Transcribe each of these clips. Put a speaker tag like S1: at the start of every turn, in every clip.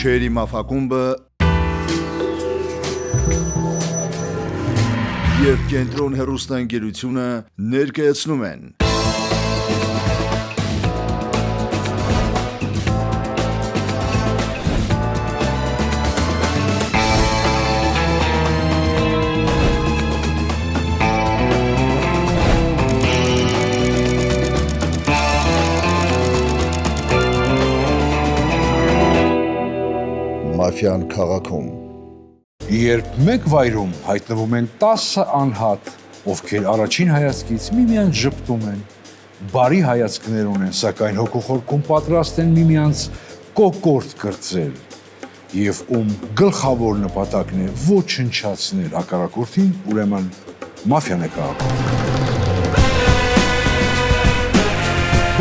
S1: Գիշերի մաֆակումբը և Կենտրոն հեռուստաընկերությունը ներկայացնում են Մաֆիան քաղաքում։
S2: Երբ մեկ վայրում հայտնվում են 10 անհատ, ովքեր առաջին հայացքից միմյանց ժպտում են, բարի հայացքներ ունեն, սակայն հոգուխորքում պատրաստ են միմյանց կոկորդ կրծել, եւ ում գլխավոր նպատակն է ոչնչացնել հակառակորդին, ուրեմն մաֆիան է քաղաքում։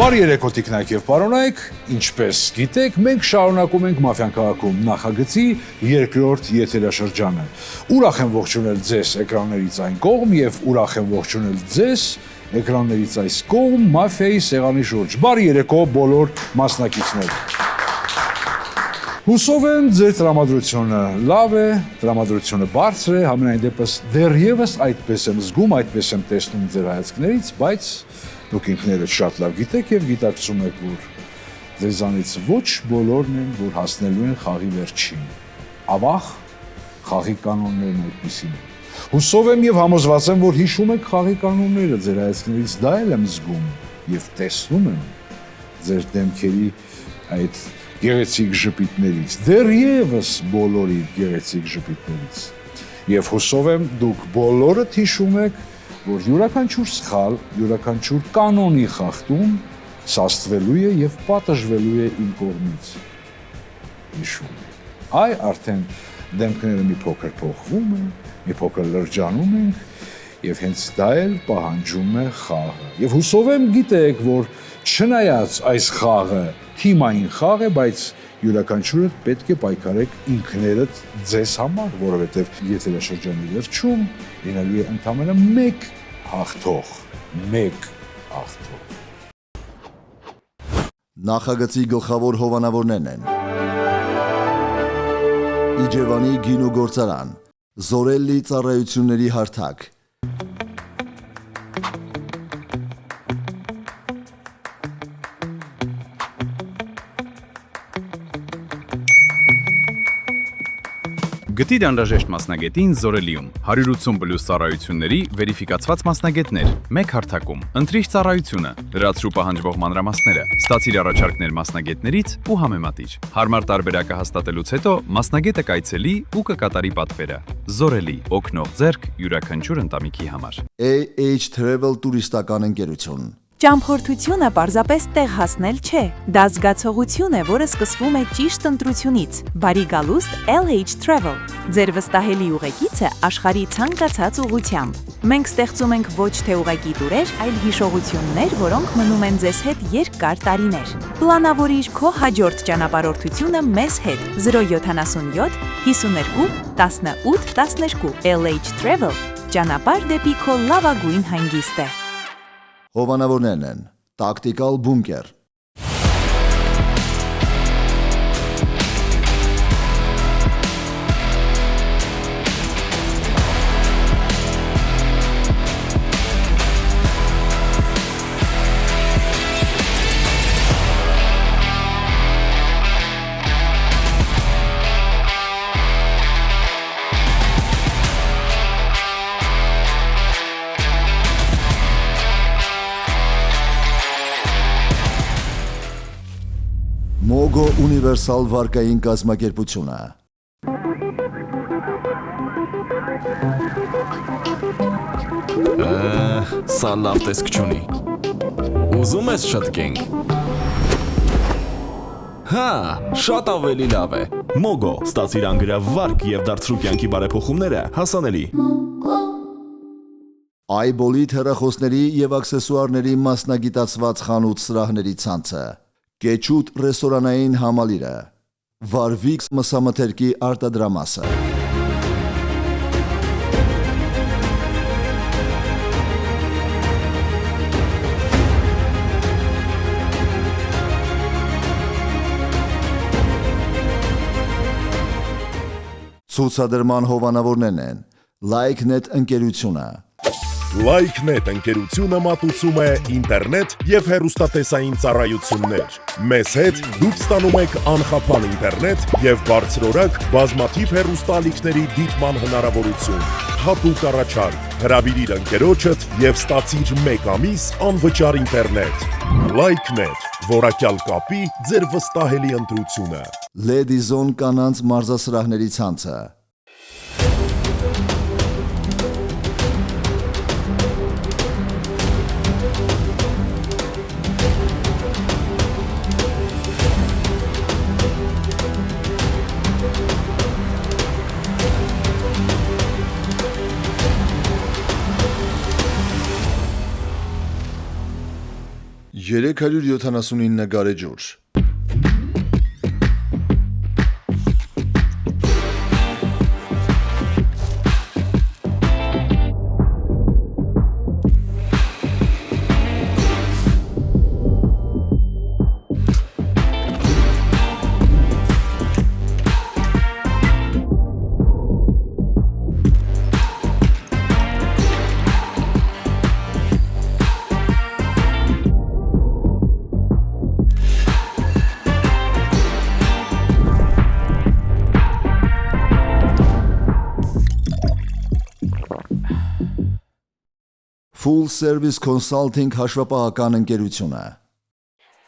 S2: Բարի երեկո տիկնայք եւ պարոնայք, ինչպես գիտեք, մենք շարունակում ենք Մաֆիան քաղաքում նախագծի երկրորդ եթերաշրջանը։ Ուրախ եմ ողջունել ձեզ էկրաններից այն կողմ եւ ուրախ եմ ողջունել ձեզ էկրաններից այս կողմ Մաֆիայի սեղանի շուրջ։ Բարի երեկո բոլոր մասնակիցներ։ Հուսով եմ ձեր տրամադրությունը լավ է, տրամադրությունը բարձր է, համենայն դեպս դեռևս այդպես եմ զգում, այդպես եմ տեսնում ձեր հայացքներից, բայց դուք ինքներդ շատ լավ գիտեք եւ գիտակցում եք, որ ձեզանից ոչ բոլորն են, որ հասնելու են խաղի վերջին։ Ավաղ խաղի կանոններն այդպիսին են։ Հուսով եմ եւ համոզված եմ, որ հիշում եք խաղի կանոնները, ձեր հայացքներից դա էլ եմ զգում եւ տեսնում եմ ձեր դեմքերի այդ գեղեցիկ ժպիտներից, դեռևս բոլորի գեղեցիկ ժպիտներից։ Եվ հուսով եմ դուք բոլորդ հիշում եք, որ յուրաքանչյուր սխալ, յուրաքանչյուր կանոնի խախտում սաստվելու է եւ պատժվելու է իմ կողմից։ Հիշում եք։ Այ արդեն դեմքները մի փոքր փոխվում են, մի փոքր լրջանում ենք եւ հենց դա էլ պահանջում է խաղը։ Եվ հուսով եմ գիտեք, որ չնայած այս խաղը թիմային խաղ է, բայց յուրաքանչյուրը պետք է պայքարեք ինքներդ ձեզ համար, որովհետև եթերաշրջանի վերջում լինելու է ընդամենը մեկ հաղթող։
S1: Նախագծի գլխավոր հովանավորներն են Իջևանի գինու գործարան, Զորելլի ծառայությունների հարթակ,
S3: Գտի դանդաժեշտ մասնագետին Զորելիում 180+ ծառայությունների վերիֆիկացված մասնագետներ, մեկ հարթակում, ընտրիչ ծառայությունը, լրացրու պահանջվող մանրամասները, ստացիր առաջարկներ մասնագետներից ու համեմատիչ։ Հարմար տարբերակը հաստատելուց հետո մասնագետը կայցելի ու կկատարի պատվերը։ Զորելի, օգնող ձեռք յուրաքանչյուր ընտանիքի համար։
S1: AH Travel տուրիստական ընկերություն։
S4: Ճամփորդությունը պարզապես տեղ հասնել չէ, դա զգացողություն է, որը սկսվում է ճիշտ ընտրությունից։ Բարի գալուստ LH Travel, ձեր վստահելի ուղեկիցը աշխարհի ցանկացած ուղղությամբ։ Մենք ստեղծում ենք ոչ թե ուղղակի տուրեր, այլ հիշողություններ, որոնք մնում են ձեզ հետ երկար տարիներ։ Պլանավորիր քո հաջորդ ճանապարհորդությունը մեզ հետ 077 52 18 12 LH Travel, ճանապարհ դեպի քո լավագույն հանգիստը։
S1: Հովանավորներն են Տակտիկալ բունկեր, Մոգո ունիվերսալ վարկային կազմակերպությունը,
S5: Սա լավ տեսք չունի։ Ուզում ես շտկենք։ Հա, շատ ավելի լավ է։ Մոգո, ստացիր անգրավ վարկ եւ դարձրու կյանքի բարեփոխումները հասանելի։
S1: Այբոլիթ հեռախոսների եւ աքսեսուարների մասնագիտացված խանութ սրահների ցանցը, Կեչուտ ռեստորանային համալիրը, Վարվիքս մսամթերքի արտադրամասը։ Ցուցադրման հովանավորներն են LikeNet ընկերությունը,
S6: LikeNet ընկերությունը մատուցում է ինտերնետ եւ հեռուստատեսային ծառայություններ։ Մեզ հետ դուք ստանում եք անխափան ինտերնետ եւ բարձրորակ բազմաթիվ հեռուստաալիքների դիտման հնարավորություն։ Հատուկ առաջարկ, հրավիրիր ընկերոջդ եւ ստացիր 1 ամիս անվճար ինտերնետ։ LikeNet, որակյալ կապի ձեր վստահելի ընտրությունը։
S1: Ledizone կանանց մարզասրահների ցանցը, $379 գարեջուր, Full Service Consulting հաշվապահական ընկերությունը,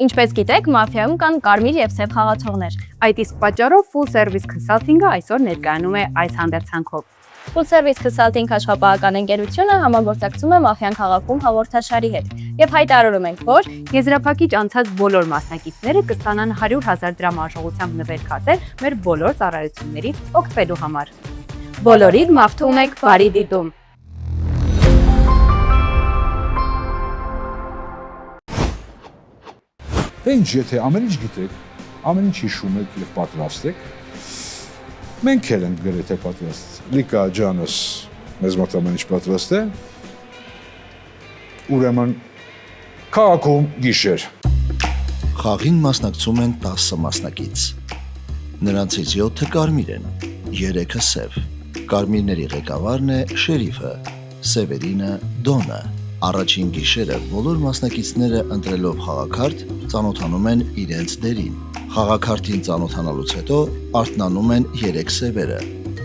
S7: Ինչպես գիտեք, մաֆիայում կան կարմիր եւ սև խաղացողներ։ Այդ իսկ պատճառով Full Service Consulting-ը այսօր ներկայանում է այս հանդերձանքով։ Full Service Consulting հաշվապահական ընկերությունը համագործակցում է Մաֆիան քաղաքում հաղորդաշարի հետ եւ հայտարարում ենք, որ եզրափակիչ անցած բոլոր մասնակիցները կստանան 100,000 դրամ արժողությամբ նվերքատեր մեր բոլոր ծառայություններից օգտվելու համար։ Բոլորիդ մաղթում եք բարի դիտում։
S2: Ինչ եթե ամեն ինչ գիտեք, ամեն ինչ հիշում եք եւ պատրաստ եք, մենք էլ ենք գրեթե պատրաստ։ Լիկա ջանս մեզ մոտ ամեն ինչ պատրաստ է։ Ուրեմն քաղաքում գիշեր։
S1: խաղին մասնակցում են 10 մասնակից, նրանցից 7-ը կարմիր են, 3-ը սև, կարմիրների ղեկավարն է շերիֆը, սևերինը դոնը։ Առաջին գիշերը բոլոր մասնակիցները ընտրելով խաղաքարտ ծանոթանում են իրենց դերին։ Խաղաքարտին ծանոթանալուց հետո արթնանում են 3 սևերը,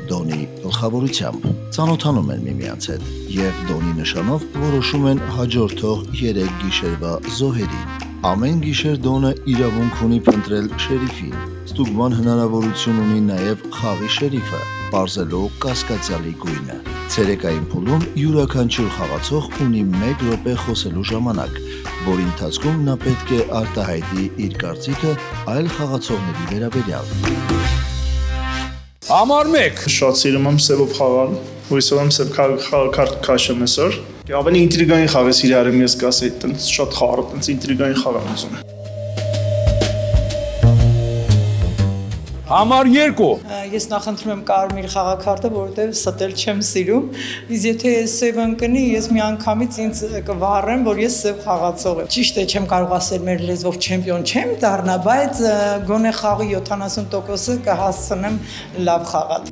S1: Դոնի գլխավորությամբ, ծանոթանում են միմյանց հետ եւ Դոնի նշանով որոշում են հաջորդող 3 գիշերվա զոհերին։ Ամեն գիշեր Դոնը իրավունք ունի փնտրել շերիֆին, ստուգման հնարավորություն ունի նաեւ խաղի շերիֆը, պարզելով կասկածյալի գույնը։ Ցերեկային փուլում յուրաքանչյուր խաղացող ունի 1 րոպե խոսելու ժամանակ, որի ընթացքում նա պետք է արտահայտի իր կարծիքը այլ խաղացողների վերաբերյալ։
S2: Համար 1
S8: Շատ սիրում եմ սևով խաղալ, հույսով եմ սև քարտ քաշեմ այսօր։ Ավելի ինտրիգային խաղ է սիրարեմ ես կասեի, տենց շատ խառը, տենց ինտրիգային խաղ եմ ուզում։
S2: Համար 2
S9: Ես նախընտրում եմ կարմիր խաղաքարտը, որովհետև ստել չեմ սիրում։ Իսկ եթե սև ընկնի, ես միանգամից ինձ կվառեմ, որ ես սև խաղացող եմ։ Ճիշտ է, չեմ կարող ասել մեր լեզվով չեմպիոն չեմ դառնա, բայց գոնե խաղի 70%-ը կհասցնեմ լավ խաղալ։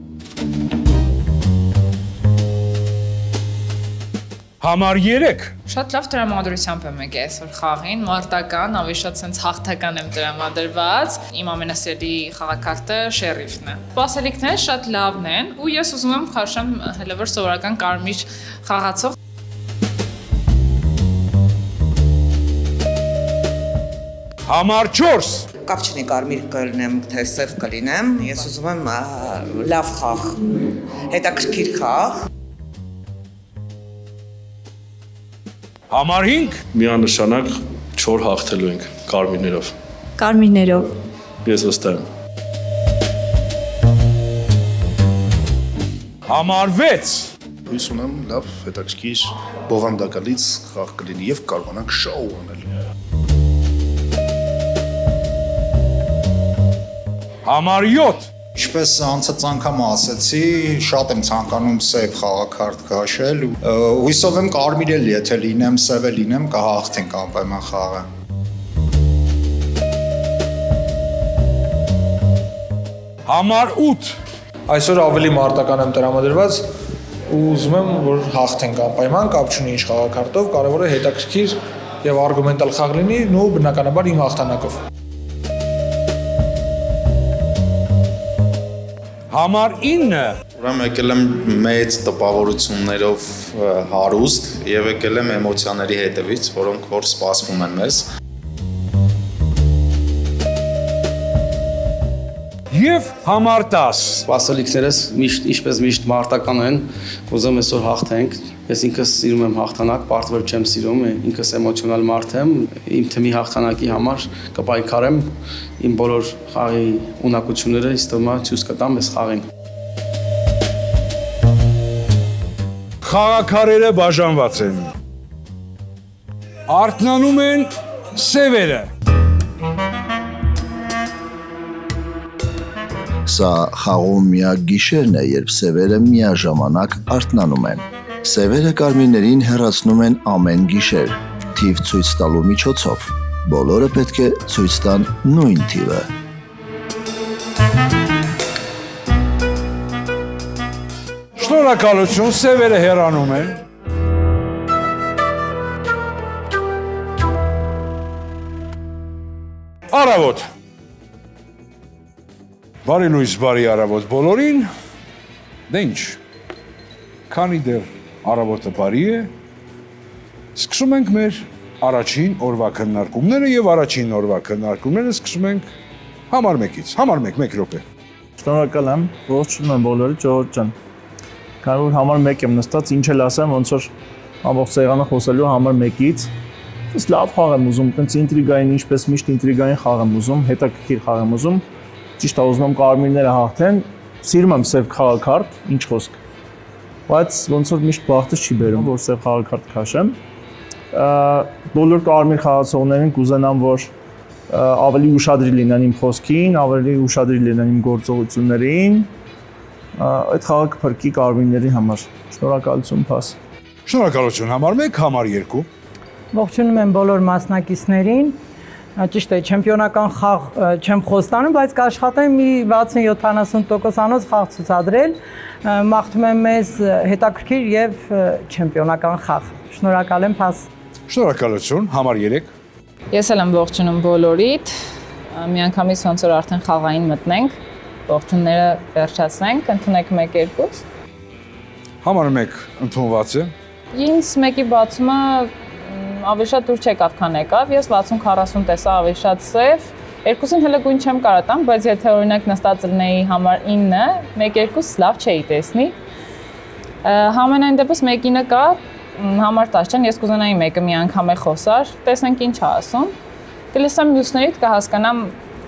S2: Համար 3
S10: Շատ լավ տրամադրությամբ եմ եկել այսօր խաղին, մարտական, ավելի շատ sense հաղթական եմ տրամադրված։ Իմ ամենասիրելի խաղաքարտը շերիֆն է։ Սպասելիքները շատ լավն են, ու ես ուզում եմ քաշեմ հելևոր սովորական կարմիր խաղացող։
S2: Համար 4
S11: Կապ չունի կարմիր կլինեմ, թե սև կլինեմ, ես ուզում եմ լավ խաղ, հետաքրքիր խաղ։
S2: Համար 5
S8: Միանշանակ 4 հաղթելու ենք կարմիրներով։
S7: Կարմիրներով։
S8: Ես վստահ եմ։
S2: Համար 6
S8: Հույս ունեմ լավ հետաքրքիր բովանդակալից խաղ կլինի եւ կարողանանք շոու անել։
S2: Համար 7
S12: Ինչպես անցած անգամ ասեցի, շատ եմ ցանկանում սև խաղաքարտ քաշել ու հույսով եմ կարմիր էլ եթե լինեմ, սև էլ լինեմ, կհաղթենք անպայման խաղը։
S2: Համար 8
S12: Այսօր ավելի մարտական եմ տրամադրված ու ուզում եմ որ հաղթենք անպայման, կապ չունի ինչ խաղակարտով, կարևորը հետաքրքիր եւ արգումենտալ խաղ լինի ու բնականաբար իմ հաղթանակով։
S2: Համար 9
S12: Ուրեմն եկել եմ մեծ տպավորություններով հարուստ եւ եկել եմ էմոցիաների հետևից, որոնք որ սպասվում են մեզ։
S2: Եվ համար 10
S13: Սպասելիքներս միշտ ինչպես միշտ մարտական են, ուզում այսօր հաղթենք։ Ես ինքս սիրում եմ հաղթանակ, պարտվել չեմ սիրում, ինքս էմոցիոնալ մարդ եմ, իմ թիմի հաղթանակի համար կպայքարեմ, իմ բոլոր խաղի ունակությունները ինձ թվում է ցույց կտամ այս խաղին։
S2: Խաղաքարերը բաժանված են։ Արթնանում են սևերը։
S1: Սա խաղում միակ գիշերն է, երբ սևերը միաժամանակ արթնանում են։ Սևերը կարմիրներին հեռացնում են ամեն գիշեր, թիվ ցույց տալու միջոցով։ Բոլորը պետք է ցույց տան նույն թիվը։
S2: Շնորհակալություն, սևերը հեռանում են։ Առավոտ։ Բարի լույս, բարի առավոտ բոլորին։ Դե ինչ, քանի դեռ առավոտը բարի է, սկսում ենք մեր առաջին օրվա քննարկումները եւ առաջին օրվա քննարկումները սկսում ենք համար 1-ից։ Համար 1 րոպե։
S8: Շնորհակալ եմ, ողջունում եմ բոլորին, Ջորջ ջան։ Քանի որ համար 1 եմ նստած, ինչ էլ ասեմ, ոնց որ ամբողջ սեղանը խոսելու համար 1-ից։ Ես լավ խաղ եմ ուզում, տենց ինտրիգային, ինչպես միշտ ինտրիգային խաղ եմ ուզում, հետաքրքիր խաղ եմ ուզում։ Ճիշտ է, ուզում եմ կարմիրները հաղթեն, սիրում եմ սև խաղակարդ, ինչ խոսք։ Բայց ոնց որ միշտ բախտս չի բերում, որ սև խաղակարդ քաշեմ։ Բոլոր կարմիր խաղացողներին կուզենամ, որ ավելի ուշադրի լինեն իմ խոսքին, ավելի ուշադրի լինեն իմ գործողություններին։ Այդ խաղը կփրկի կարմիրների համար։ Շնորհակալություն, փաս։
S2: Շնորհակալություն, համար 1, համար 2։
S9: Ողջունում եմ բոլոր մասնակիցներին։ Ճիշտ է, չեմպիոնական խաղ չեմ խոստանում, բայց կաշխատեմ մի 60-70%-անոց խաղ ցուցադրել։ Մաղթում եմ մեզ հետաքրքիր եւ չեմպիոնական խաղ։ Շնորհակալ եմ, փաս։
S2: Շնորհակալություն, համար 3։
S10: Ես էլ եմ ողջունում բոլորիդ։ Միանգամից ոնց որ արդեն խաղային մտնենք, ողջունները վերջացնենք, ընդունեք 1-2։
S2: Համար 1 ընդունված է։
S10: Ինձ մեկի բացումը ավելի շատ դուր չեկավ, քան եկավ։ Ես 60-40 տեսա ավելի շատ սև։ Երկուսին հələ գույն չեմ կարող տամ, բայց եթե օրինակ նստած լինեի համար 9, 1-2 լավ չէի տեսնի։ Համենայն դեպս 1-9 կա, համար 10 չեն, ես կուզենայի մեկը մի անգամ է խոսար, տեսնենք ինչ է ասում։ Կլսեմ մյուսներից կհասկանամ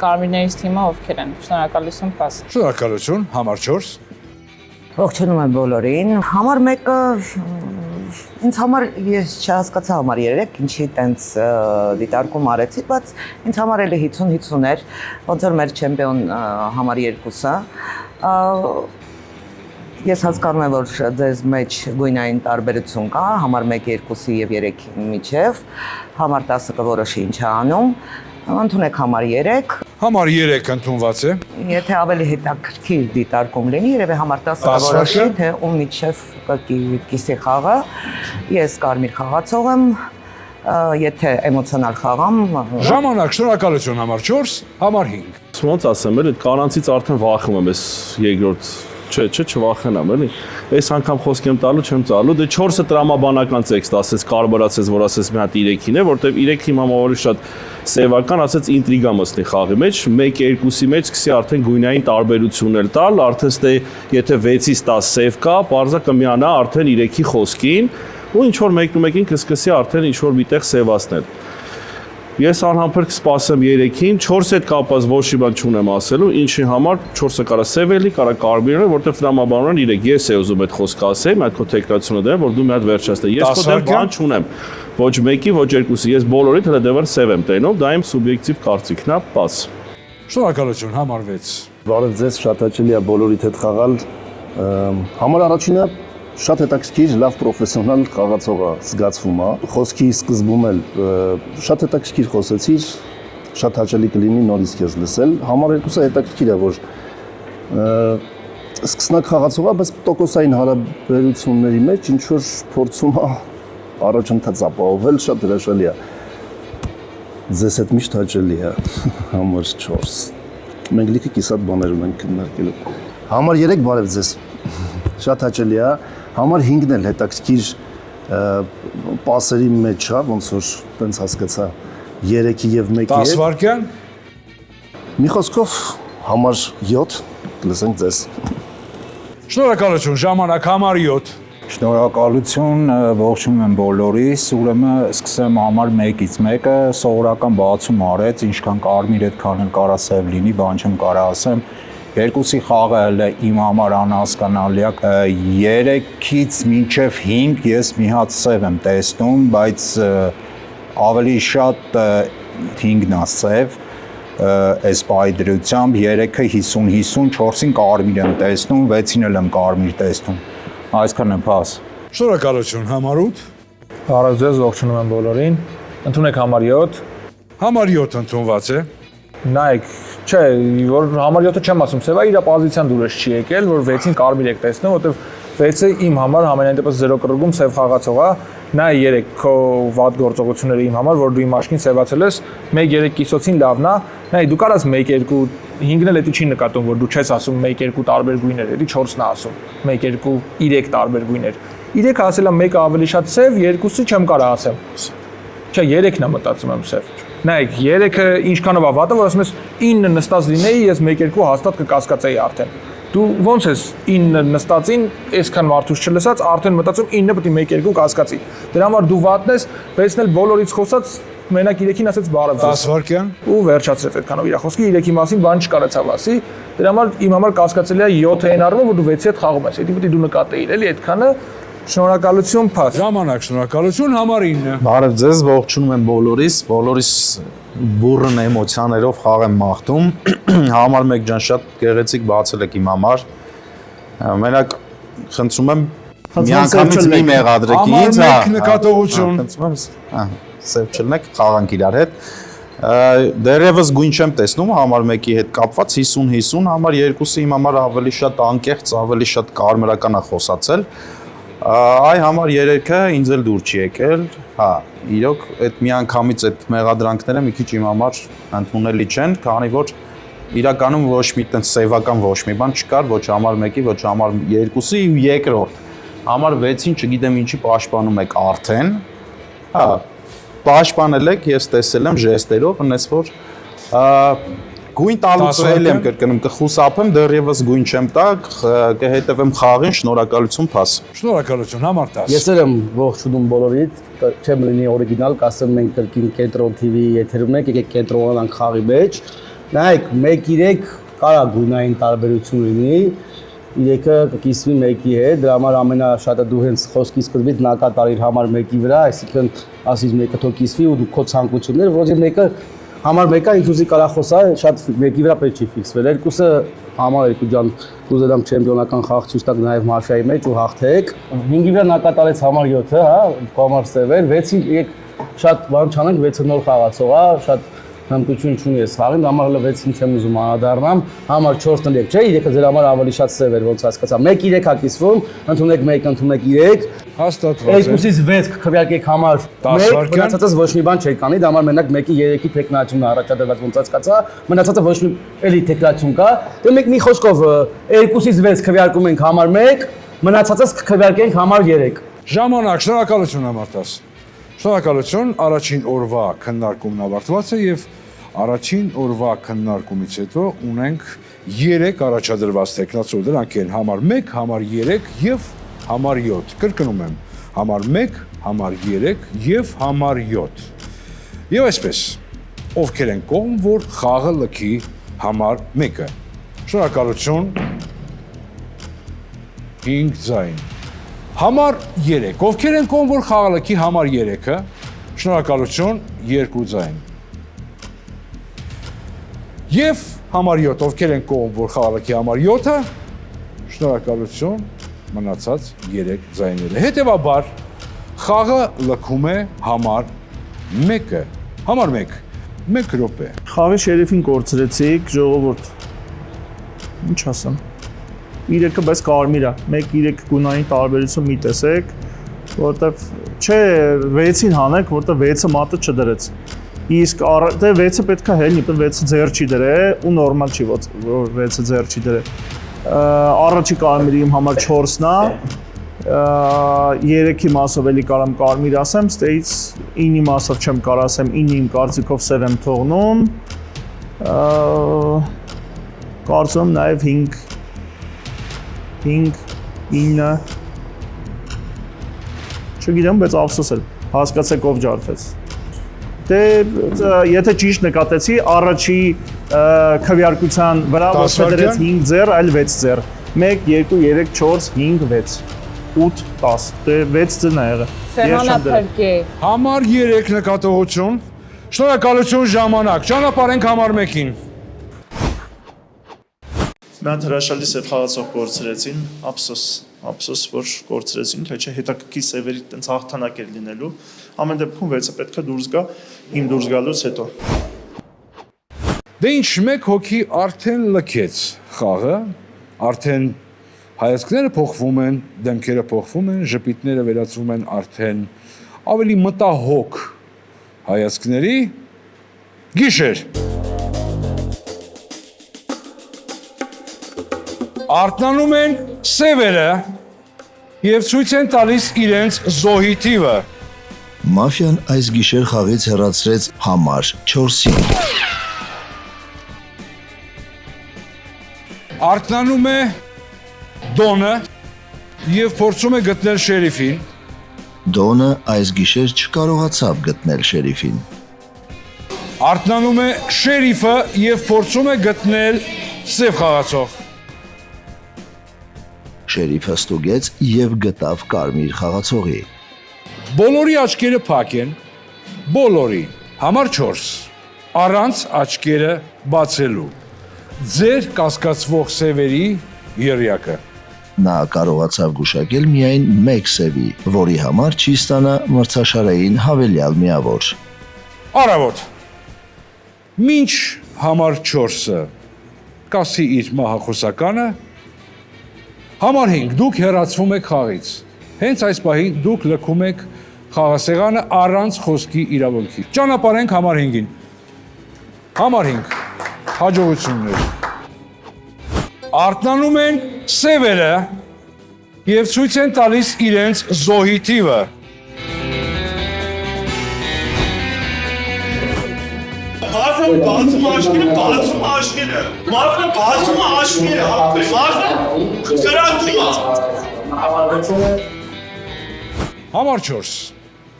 S10: կարմիրներից թիմը ովքեր են։ Շնորհակալություն, փաս։
S2: Շնորհակալություն, համար 4։
S11: Ողջունում եմ բոլորին։ Համար 1-ը ինձ համար ես չհասկացա համար 3, ինչի տենց դիտարկում արեցի, բայց ինձ համար էլի 50-50 էր, ոնց որ մեր չեմպիոն համար 2-ը։ Ես հասկանում եմ, որ ձեզ մեջ գույնային տարբերություն կա, համար 1-2-ի եւ 3-ի միջև, համար 10-ը կորոշի ինչ է անում։ Ընդունեք համար 3։
S2: Համար 3 ընդունված է։
S11: Եթե ավելի հետաքրքիր դիտարկում լինի, երևի համար 10-ը որոշի, թե ում միջև կիսի խաղը։ Ես կարմիր խաղացող եմ, եթե էմոցիոնալ խաղամ։
S2: Ժամանակ, շնորհակալություն, համար 4, համար 5։
S14: Ոնց ասեմ, էլի կանանցից արդեն վախում եմ այս երկրորդ չվախենամ, էլի։ Այս անգամ խոսք եմ տալու, չեմ տալու։ Դե 4-ը տրամաբանական տեքստ ասեց, կարևորացեց, որ ասեց մի հատ 3-ին է, որտեվ 3-ի համավորի շատ սևական, ասեց ինտրիգա մտցնի խաղի մեջ, 1-2-ի մեջ սկսի արդեն գույնային տարբերություններ տալ, արդեն ստե եթե 6-ից 10 սև կա, բարձա կմիանա արդեն 3-ի խոսքին, ու ինչ որ մեկին կսկսի արդեն ինչ որ միտեղ սևացնել։ Ես անհամբեր կսպասեմ 3-ին, 4-ի հետ կապված ոչ մի բան չունեմ ասելու, ինչի համար 4-ը կարա սևելի, կարա կարմիրը, որտեղ տրամաբանորեն 3 ես է ուզում այդ խոսքը ասեմ, այդ քո տեխնիկությունը դեմ, որ դու մի հատ վերջացնես։ Ես քո դեմ բան չունեմ։ Ոչ մեկի, ոչ երկուսի, ես բոլորիդ հələ դեռ սև եմ տենում, դա իմ սուբյեկտիվ կարծիքն է, պաս։
S2: Շնորհակալություն, համար 6։
S15: Բարև ձեզ, շատ հաճելի է բոլորիդ հետ խաղալ։ Համար առաջինը շատ հետաքրքիր, լավ պրոֆեսիոնալ խաղացող է, զգացվում է։ Խոսքի սկզբում էլ շատ հետաքրքիր խոսեցիր, շատ հաճելի կլինի նորից քեզ լսել։ Համար երկուսը հետաքրքիր է, որ սկսնակ խաղացողա, բայց տոկոսային հարաբերությունների մեջ ինչ որ փորձում է առաջընթաց ապահովել, շատ հրաշալի է։ Ձեզ հետ միշտ հաճելի է համար 4։ Մենք լիքը կիսատ բաներ ունենք քննարկելու։ Համար 3 բարև ձեզ։ Շատ հաճելի է։ Համար 5-ն էլ հետաքրքիր պասերի մեջ է, ոնց որ տենց հասկացա 3-ի եւ 1-ի հետ։
S2: 10 վայրկյան։
S15: Մի խոսքով համար 7 լսենք ձեզ։
S2: Շնորհակալություն, ժամանակ համար 7։
S16: Շնորհակալություն, ողջունում եմ բոլորիս, ուրեմն սկսեմ համար 1-ից 1-ը, սովորական բացում արեց, ինչքան Կարմիր այդքան էլ կարա սև լինի, բան չեմ կարա ասեմ։ Երկուսի խաղը էլ իմ համար անհասկանալի է, 3-ից մինչև 5 ես մի հատ սև եմ տեսնում, բայց ավելի շատ 5-ն է սև, այս բայդրությամբ 3-ը 50-50, 4-ին կարմիր եմ տեսնում, 6-ին էլ եմ կարմիր տեսնում, այսքան եմ պաս։
S2: Շնորհակալություն, համար 8։
S12: Բարև ձեզ, ողջունում եմ բոլորին, ընդունեք համար 7։
S2: Համար 7 ընդունված է։
S12: Նայեք, չէ, որ համար 7-ը չեմ ասում, սևա իր պոզիցիան դուրս չի եկել, որ 6-ին կարմիր եք տեսնում, որտեվ 6-ը իմ համար համենայն դեպս 0 կրկում սև խաղացող է, նա 3 քո վատ գործողությունները իմ համար, որ դու իմ աշկին սևացել ես, 1-3 կիսոցին լավն է, նայ դու կարաս 1-2 5-ն էլ էդի չի նկատում, որ դու չես ասում 1-2 տարբեր գույներ, էդի 4-ն է ասում, 1-2 3 տարբեր գույներ։ 3-ը ասել եմ 1-ը ավելի շատ սև, 2-ը չեմ կարա ասեմ։ Չէ, 3-ն է մտածում եմ սև։ Նայեք, 3-ը ինչքանով է վատը, որ ասում ես 9 նստած լինեի, ես 1-2 հաստատ կկասկածեի արդեն։ Դու ոնց ես 9 նստածին, այսքան մարդուց չլսած, արդեն մտածում 9-ը պետք է 1-2 կասկածի։ Դրա համար դու վատն ես, 6-ն էլ բոլորից խոսած մենակ 3-ին ասեց բարև ձեզ։
S2: 10 վայրկյան։
S12: Ու վերջացրեց այդքանով իր խոսքը, 3-ի մասին բան չկարեցավ ասի։ Դրա համար իմ համար կասկածելի է 7-ը այն առումով, որ դու 6-ի հետ խաղում ես։ Դա պետք է դու նկատեիր, էլի այդքանը։ Շնորհակալություն, փաս։
S2: Ժամանակ, շնորհակալություն, համար 9։
S17: Բարև ձեզ, ողջունում եմ բոլորիս բուրըն էմոցիաներով խաղ եմ մաղթում։ Համար 1 ջան, շատ գեղեցիկ բացել եք իմ համար։ Մենակ խնդրում եմ միանգամից մի մեղադրեք ինձ,
S2: համար 1 նկատողություն։
S17: Խնդրում եմ, սև չլնեք, խաղանք իրար հետ։ Դեռևս գույն չեմ տեսնում համար 1-ի հետ կապված 50-50, համար 2-ը իմ համար ավելի շատ անկեղծ, ավելի շատ կարմրական է խոսացել։ Այ համար 3-ը ինձ էլ դուր չի եկել, հա, իրոք այդ միանգամից այդ մեղադրանքները մի քիչ իմ համար ընդունելի չեն, քանի որ իրականում ոչ մի տենց սևական ոչ մի բան չկար, ոչ համար 1-ի, ոչ համար 2-ի ու երկրորդ։ Համար 6-ին չգիտեմ ինչի պաշտպանում եք արդեն, հա, պաշտպանել եք, ես տեսել եմ ժեստերով, այնպես որ գույն տալուց էլ եմ կրկնում, կխուսափեմ, դեռևս գույն չեմ տա, կհետևեմ խաղին, շնորհակալություն, փաս։
S2: Շնորհակալություն, համար 10։
S13: Ես էլ եմ ողջունում բոլորիդ, չեմ լինի օրիգինալ, կասեմ մենք կրկին Կենտրոն TV եթերում ենք, եկեք կենտրոնանանք խաղի մեջ։ Նայեք, 1-3 կարա գույնային տարբերություն լինի, 3-ը կկիսվի 1-ի հետ, դրա համար ամենաշատը դու հենց խոսքի սկզբից նակատարիր համար 1-ի վրա, այսինքն ասիր 1-ը թող կիսվի ու դու քո ցանկությունները, ոչ թե 1-ը համար 1-ը ինքնուզի կարա խոսա, շատ 1-ի վրա պետք չի ֆիքսվել, 2-ը համար 2 ջան, կուզենամ չեմպիոնական խաղ ցույց տակ նաև մաֆիայի մեջ ու հաղթեք, 5-ի վրա նակատարեց համար 7-ը, հա, համար սևեր, 6-ին եկեք շատ բան չանենք, 6-ը նոր խաղացող է, շատ հմտություն չունի ես խաղին, համար 6-ին չեմ ուզում անդառնամ, համար 4-ն եք, չէ, 3-ը ձեր համար ավելի շատ սև էր, ոնց հասկացա, 1-3 է կիսվում, ընդունեք 1, ընդունեք 3,
S2: հաստատված է,
S12: 2-ից 6 քվեարկեք համար 1, մնացածը ոչ մի բան չեք անի, դա համար մենակ 1-ի 3-ի տեխնացիոնն է առաջադրված, ոնց հասկացա, մնացածը ոչ մի էլի տեխնացիոն կա, դե մենք մի խոսքով 2-ից 6 քվեարկում ենք համար 1, մնացածը քվեարկենք համար 3։
S2: Ժամանակ, շնորհակալություն համար 10։ Շնորհակալություն, առաջին օրվա քննարկումն ավարտված է եւ առաջին օրվա քննարկումից հետո ունենք 3 առաջադրված տեխնացու, դրանք են համար 1, համար 3 եւ համար 7։ Կրկնում եմ, համար 1, համար 3 եւ համար 7։ Եվ այսպես, ովքեր են կողմ, որ խաղը լքի համար 1-ը։ Շնորհակալություն։ 5 ձայն։ Համար 3, ովքեր են կողմ, որ խաղը լքի համար 3-ը, շնորհակալություն, 2 ձայն։ Եվ համար 7, ովքեր են կողմ, որ խաղը լքի համար 7-ը, շնորհակալություն, մնացած 3 ձայները։ Հետևաբար, խաղը լքում է համար 1-ը, համար 1, 1 րոպե։
S8: Խաղի շերիֆին կորցրեցիք, ժողովուրդ։ Ինչ ասեմ։ 3-ը բայց կարմիր է։ 1-3 գունային տարբերություն մի տեսեք, որտեվ չէ 6-ին հանեք, որտեվ 6-ը մատը չդրեց։ Իսկ դե 6-ը պետք է հելնի, բայց 6-ը ձեռ չի դրել ու նորմալ չի, որ 6-ը ձեռ չի դրել։ Առաջի կարմիրը իմ համար 4-ն է, 3-ի մասով էլի կարամ կարմիր ասեմ, ստեից 9-ի մասով չեմ կարող ասեմ, 9-ը իմ կարծիքով սև եմ թողնում։ Կարծում եմ նաև 5, 9, չգիտեմ, բայց ափսոս էլ, հասկացեք ով ջարդեց։ Դե, եթե ճիշտ նկատեցի, առաջի քվեարկության վրա ոչ թե դրեց 5 ձեռ, այլ 6 ձեռ։ 1, 2, 3, 4, 5, 6, 8, 10, դե 6 ձեռն է եղել։
S10: Սեղանափրկե։
S2: Համար 3 նկատողություն, շնորհակալություն ժամանակ, ճանապարհենք համար 1-ին։
S8: Մենք հրաշալի սև խաղացող կորցրեցին, ափսոս որ կորցրեցին, թե չէ հետաքրքիր սևերի տենց հաղթանակ էր լինելու։ Ամեն դեպքում 6-ը պետք է դուրս գա, իմ դուրս գալուց հետո։
S2: Դե ինչ մեկ հոգի արդեն լքեց խաղը, արդեն հայացքները փոխվում են, դեմքերը փոխվում են, ժպիտները վերածվում են արդեն ավելի մտահոգ հայացքների։ Գիշեր։ Արթնանում են սևերը եւ ցույց են տալիս իրենց զոհի թիվը։
S1: Մաֆիան այս գիշեր խաղից հեռացրեց համար 4-ին։
S2: Արթնանում է Դոնը եւ փորձում է գտնել շերիֆին։
S1: Դոնը այս գիշեր չկարողացավ գտնել շերիֆին։
S2: Արթնանում է շերիֆը եւ փորձում է գտնել սև խաղացող։
S1: Շերիֆը ստուգեց եւ գտավ կարմիր խաղացողի։
S2: Բոլորի աչքերը փակ են, բոլորի, համար 4, առանց աչքերը բացելու։ Ձեր կասկածվող սևերի եռյակը։
S1: Նա կարողացավ գուշակել միայն 1 սևի, որի համար չի ստանա մրցաշարային հավելյալ միավոր։
S2: Արավոտ։ Մինչ համար 4-ը կասի իր մահախոսականը, համար 5 դուք հեռացվում եք խաղից։ Հենց այս պահին դուք լքում եք խաղասեղանը առանց խոսքի իրավունքի։ Ճանապարհենք համար 5-ին։ Համար 5 հաջողություններ։ Արթնանում են սևերը եւ ցույց են տալիս իրենց զոհի թիվը։
S18: Բացում աշկերը, մարդը բացում աշկերը, մարդը կրակում է։
S2: Համար 4,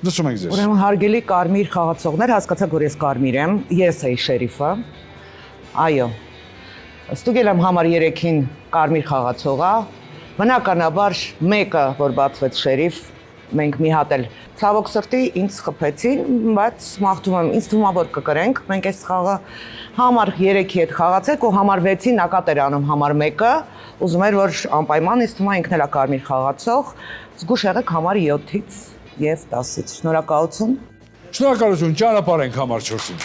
S2: դսում եք ձեզ։
S11: Ուրեմն հարգելի կարմիր խաղացողներ, հասկացաք, որ ես կարմիր եմ, ես էի շերիֆը, այո, ստուգել եմ համար 3-ին կարմիր խաղացողա, բնականաբար 1-ը, որ բացվեց շերիֆ, մենք մի հատ էլ ցավոք սրտի ինձ խփեցին, բայց մաղթում եմ, ինձ թվում է որ կկրենք, մենք այս խաղը համար 3-ի հետ խաղացեք ու համար 6-ի նակատ էր անում համար 1-ը, ուզում էր որ անպայման ինձ թվում է ինքն էլ է կարմիր խաղացող, զգուշ եղեք համար 7-ից եւ 10-ից։ Շնորհակալություն։
S2: Շնորհակալություն, ճանապարհենք համար 4-ին։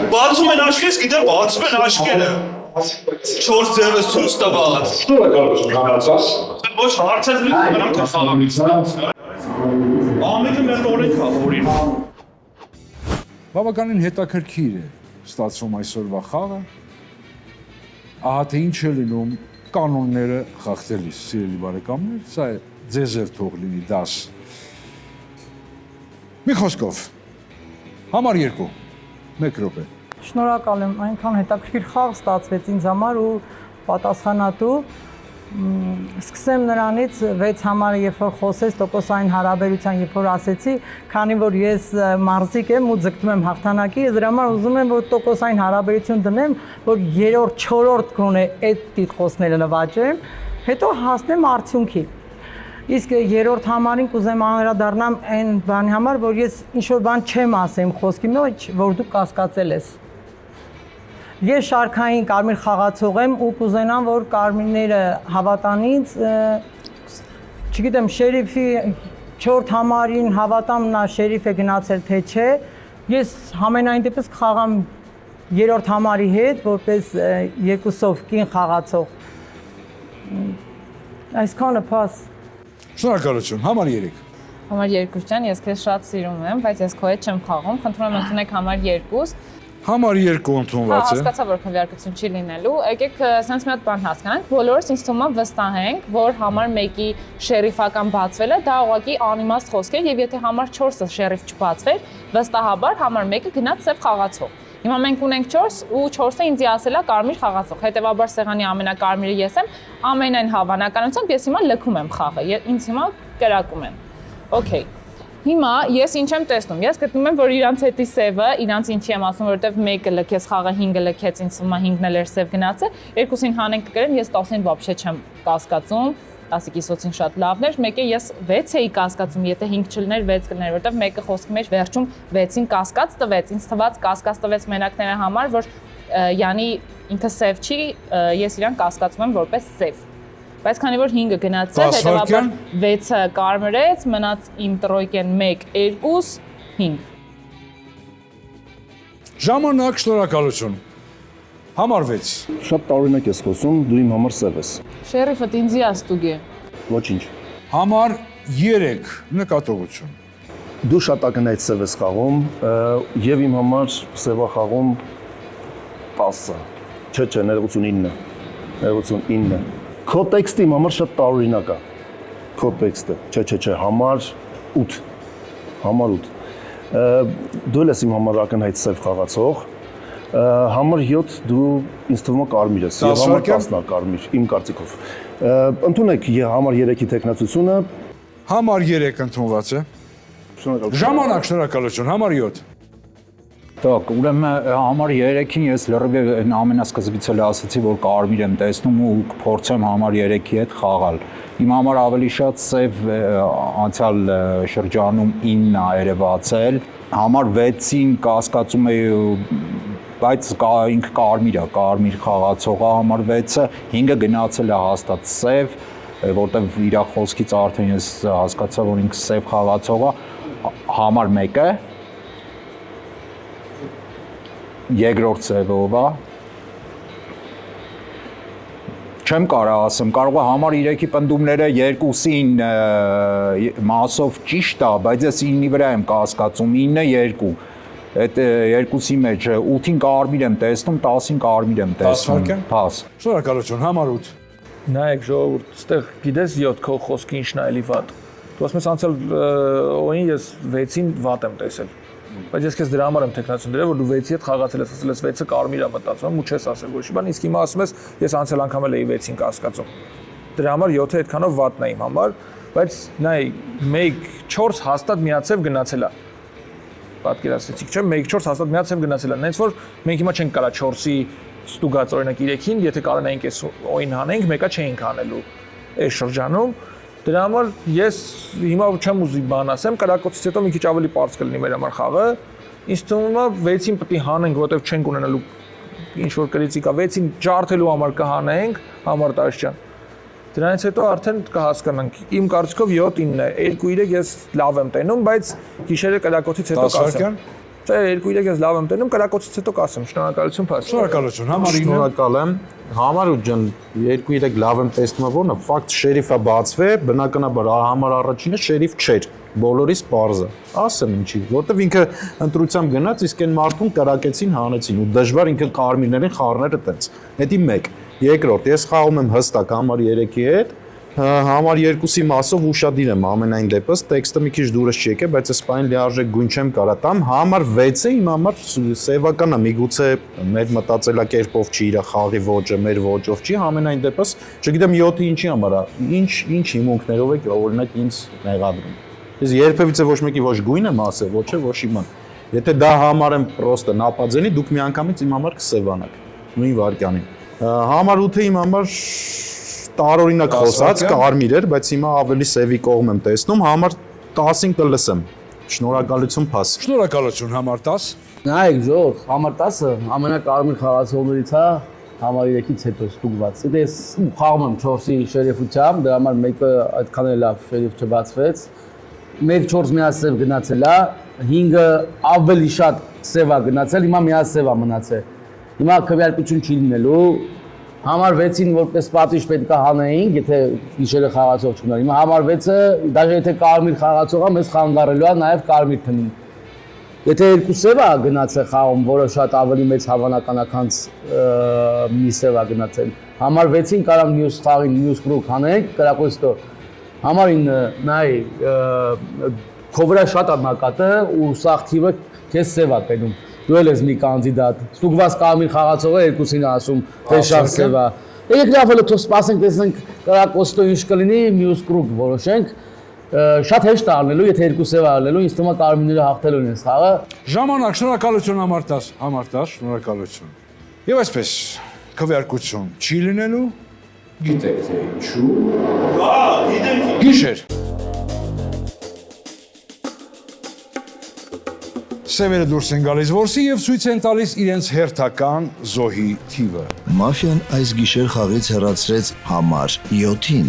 S18: Բացում են աշկերս, գիտեմ, բացում են աշկերը։ 4 ձևս ցույց տված։
S2: Շնորհակալություն, հանածած։
S18: Ոչ հարցեր լույս մնամ թե խաղամից։ Ամենը մեր օրենք է, որին։
S2: Բավականին հետաքրքիր է ստացվում այսօրվա խաղը։ Ահա թե ինչ է լինում կանոնները խախտելիս, սիրելի բարեկամներ, սա է ձեզ էլ թող լինի դաս։ Մի խոսքով, համար 2, 1 րոպե։
S9: Շնորհակալ եմ, այնքան հետաքրքիր խաղ ստացվեց ինձ համար ու պատասխանատու։ Սկսեմ նրանից 6 համարը, երբ որ խոսեց տոկոսային հարաբերության, երբ որ ասեցի, քանի որ ես մարզիկ եմ ու ձգտում եմ հաղթանակի, դրա համար ուզում եմ որ տոկոսային հարաբերություն դնեմ, որ 3-րդ, 4-րդ կրոնը այդ տիտղոսները նվաճեմ, հետո հասնեմ արդյունքի։ Իսկ 3-րդ համարին կուզեմ անդրադառնամ այն բանի համար, որ ես ինչ-որ բան չեմ ասեմ խոսքի մեջ, որ դու կասկածել ես։ Ես շարքային կարմիր խաղացող եմ ու կուզենամ, որ կարմիրները հավատան ինձ, չգիտեմ, շերիֆի 4 համարին հավատամ նա շերիֆ է գնացել թե չէ, ես համենայն դեպս կխաղամ երրորդ համարի հետ, որպես երկուսով կին խաղացող։ Այսքանը pass։
S2: Շնորհակալություն, համար 3։
S10: Համար 2-յան, ես քեզ շատ սիրում եմ, բայց ես քո հետ չեմ խաղում, խնդրում եմ ընդունեք համար 2։
S2: Համար 2 ընդունված է։
S10: Հասկացա, որ քվեարկություն չի լինելու։ Եկեք sense մի հատ բան հասկանանք։ Բոլորս ինձ թվում է վստահ ենք, որ համար 1-ի շերիֆական բացվելը դա ուղղակի անիմաստ խոսք է, եւ եթե համար 4-ը շերիֆ չբացվեր, վստահաբար համար 1-ը գնաց սև խաղացող։ Հիմա մենք ունենք 4 ու 4-ը ինձ ասելա կարմիր խաղացող։ Հետևաբար սեղանի ամենակարմիրը ես եմ, ամենայն հավանականությամբ ես հիմա լքում եմ խաղը։ Ինձ հիմա կրակում են։ Okay։ Հիմա ես ինչ եմ տեսնում։ Ես գտնում եմ, որ իրանց հետի սևը, իրանց ինչի եմ ասում, որովհետև 1-ը լքեց խաղը, 5-ը լքեց, ինձ թվում է 5-ն էլ էր սև գնացը, երկուսին հանենք կգրեն, ես 10-ին вообще չեմ կասկածում, 10-ի կիսոցին շատ լավն էր, 1-ը ես 6 էի կասկածում, եթե 5 չլներ, 6 կլներ, որովհետև 1-ը խոսքի մեջ վերջում 6-ին կասկած տվեց, ինձ թվաց կասկած տվեց մենակները համար, որ յանի ինքը սև չի, ես իրան կասկածում եմ որպես սև։ Բայց քանի որ 5-ը գնացել, հետևաբար 6-ը կարմրեց, մնաց իմ տրոյկեն 1, 2, 5։
S2: Ժամանակ, շնորհակալություն։ Համար 6։
S15: Շատ տարօրինակ ես խոսում, դու իմ համար սև ես։
S10: Շերիֆը ինձի աստուգ է։
S15: Ոչինչ։
S2: Համար 3 նկատողություն։
S15: Դու շատ ակնհայտ սև ես խաղում եւ իմ համար սևա խաղում 10-ը։ Չէ, ներողություն 9։ Քո տեքստը իմ համար շատ տարօրինակ է։ Քո տեքստը, չէ, համար 8։ Համար 8։ Դու ես իմ համար ակնհայտ սև խաղացող։ Համար 7 դու ինձ թվում է կարմիր ես, եւ համար 10-ն է կարմիր, իմ կարծիքով։ Ընդունեք համար 3-ի տեխնացությունը։
S2: Համար 3 ընդունված է։ Ժամանակ, շնորհակալություն, համար 7։
S16: Так, ուրեմն համար 3-ին ես լրիվ ամենասկզբից էլ ասացի, որ կարմիր եմ տեսնում ու կփորձեմ համար 3-ի հետ խաղալ։ Իմ համար ավելի շատ սև անցյալ շրջանում 9-ն է երևացել։ Համար 6-ին կասկածում էի, բայց ինքը կարմիր է, կարմիր խաղացող է համար 6-ը, 5-ը գնացել է հաստատ սև, որտեղ իր խոսքից արդեն ես հասկացա, որ ինքը սև խաղացող է։ Համար 1-ը երկրորդ սևով է։ Չեմ կարող ասեմ, կարող է համար 3-ի պնդումները երկուսին մասով ճիշտ է, բայց ես 9-ի վրա եմ կասկածում, 9-ը 2։ Այդ երկուսի մեջ 8-ին կարմիր եմ տեսնում, 10-ին կարմիր եմ տեսնում։ Փաս։
S2: Շնորհակալություն, համար 8։
S12: Նայեք ժողովուրդ, այստեղ գիտես 7 քո խոսքի ինչն է էլի վատ։ Դու ասում ես անցյալ օին ես 6-ին վատ եմ տեսել։ Բայց ես քեզ դրա համար եմ տեխնացիոն դրել, որ դու 6-ի հետ խաղացել ես, ասել ես 6-ը կարմիր է մտածում ու չես ասել ոչ մի բան, իսկ հիմա ասում ես ես անցյալ անգամ էլ էի 6-ին կասկածում։ Դրա համար 7-ը այդքանով վատն է իմ համար, բայց նայ 1-4 հաստատ միացև գնացել է։ Պատկերացրեցիք, չէ՞, 1-4 հաստատ միացև գնացել է։ Նենց որ մենք հիմա չենք կարա 4-ի ստուգած օրինակ 3-ին, եթե կարողանայինք այս օին հանենք, մեկը չէինք անելու այս շրջանում։ Դրա համար ես հիմա չեմ ուզի բան ասեմ, կրակոցից հետո մի քիչ ավելի པարզ կլինի մեր համար խաղը։ Ինձ թվում է 6-ին պետք է հանենք, որովհետև չենք ունենալու ինչ որ կրիծիկա, 6-ին ջարդելու համար կհանենք համար 10 ջան։ Դրանից հետո արդեն կհասկանանք։ Իմ կարծիքով 7-9 է, 2-3 ես լավ եմ տենում, բայց գիշերը կրակոցից հետո կասեմ։ Չէ, 2-3 ես լավ եմ տենում, կրակոցից հետո կասեմ։ Շնորհակալություն, փաս։
S2: Շնորհակալություն, համար 9։
S17: Շնորհակալ եմ։ Համար 8 ջան, 2-3 լավ եմ տեսնում, որն է, ֆակտ շերիֆը բացվե, բնականաբար համար առաջինը շերիֆ չէր։ Բոլորիս պարզ է։ Ասեմ ինչի, որտեվ ինքը ընտրությամբ գնաց, իսկ այն մարդուն կրակեցին, հանեցին ու դժվար ինքը կարմիրներին խառները տենց։ Հետի 1։ Երկրորդ, ես խաղում եմ հստակ համար 3-ի հետ, համար 2-ի մասով ուշադիր եմ ամենայն դեպս, տեքստը մի քիչ դուրս չի եկել, բայց սպայն լիարժեք գույն չեմ կարա տամ, համար 6-ը իմ համար սևական է, միգուցե մեր մտածելակերպով չի, իր խաղի ոճը, մեր ոճով չի, ամենայն դեպս, չգիտեմ 7-ը ինչի համար է, ինչ հիմունքներով եք օրինակ ինձ մեղադրում։ Ես երբևիցե ոչ մեկի ոչ գույն եմ ասել, ոչ է, ոչ իման։ Եթե դա համարեմ պրոստը նապածելի, դուք միանգամից իմ համար կսևանաք, նույն վարքյանին։ Համար 8-ը իմ համար տարօրինակ խոսած կարմիր էր, բայց հիմա ավելի սևի կողմ եմ տեսնում, համար 10-ին կլսեմ։ Շնորհակալություն, փաս։
S2: Շնորհակալություն, համար 10։
S13: Նայեք, ժող, համար 10-ը ամենակարմիր խաղացողներից է, համար 3-ից հետո ստուգված։ Եթե ես խաղում եմ 4-ի շերիֆությամբ, դրա համար մեկը այդքան էլ լավ շերիֆ չբացվեց։ 1-4 միասև գնացել է, 5-ը ավելի շատ սև է գնացել, հիմա միասև է մնացել։ Հիմա քվեարկություն չի լինելու։ Համար 6-ին որպես պատիժ պետք է հանեինք, եթե գիշերը խաղացող չուներ։ Հիմա համար 6-ը, դաժե եթե կարմիր խաղացողը մեզ խանգարելու է նաև կարմիր թմին։ Եթե երկու սև է գնացել խաղում, որը շատ ավելի մեծ հավանականականց մի սև է գնացել, համար 6-ին կարամ մյուս խաղին մյուս կրուկ հանենք, կրակոստո։ Համար 9 նայ քո վրա շատ է նկատը ու սաղ թիվը քեզ սև է տենում։ Դու էլ ես մի կանդիդատ։ Ստուգված կարմիր խաղացողը երկուսին ասում, թե շատ սև է։ Եկեք լավ էլ թող սպասենք, տեսնենք կրակոստո ինչ կլինի, մյուս կրուկ որոշենք։ Շատ հեշտ է առնելու, եթե երկու սև է առնելու, ինձ թվում է կարմիրները հաղթելու են այս խաղը։
S2: Ժամանակ, շնորհակալություն Համարտաշ, շնորհակալություն։ Եվ այսպես, քվեարկություն չի լինելու, գիտեք թե ինչու։
S18: Հա, գիտենք։
S2: Գիշեր։ Սևերը դուրս են գալիս որսի եւ ցույց են տալիս իրենց հերթական զոհի թիվը։
S1: Մաֆիան այս գիշեր խաղից հեռացրեց համար 7-ին։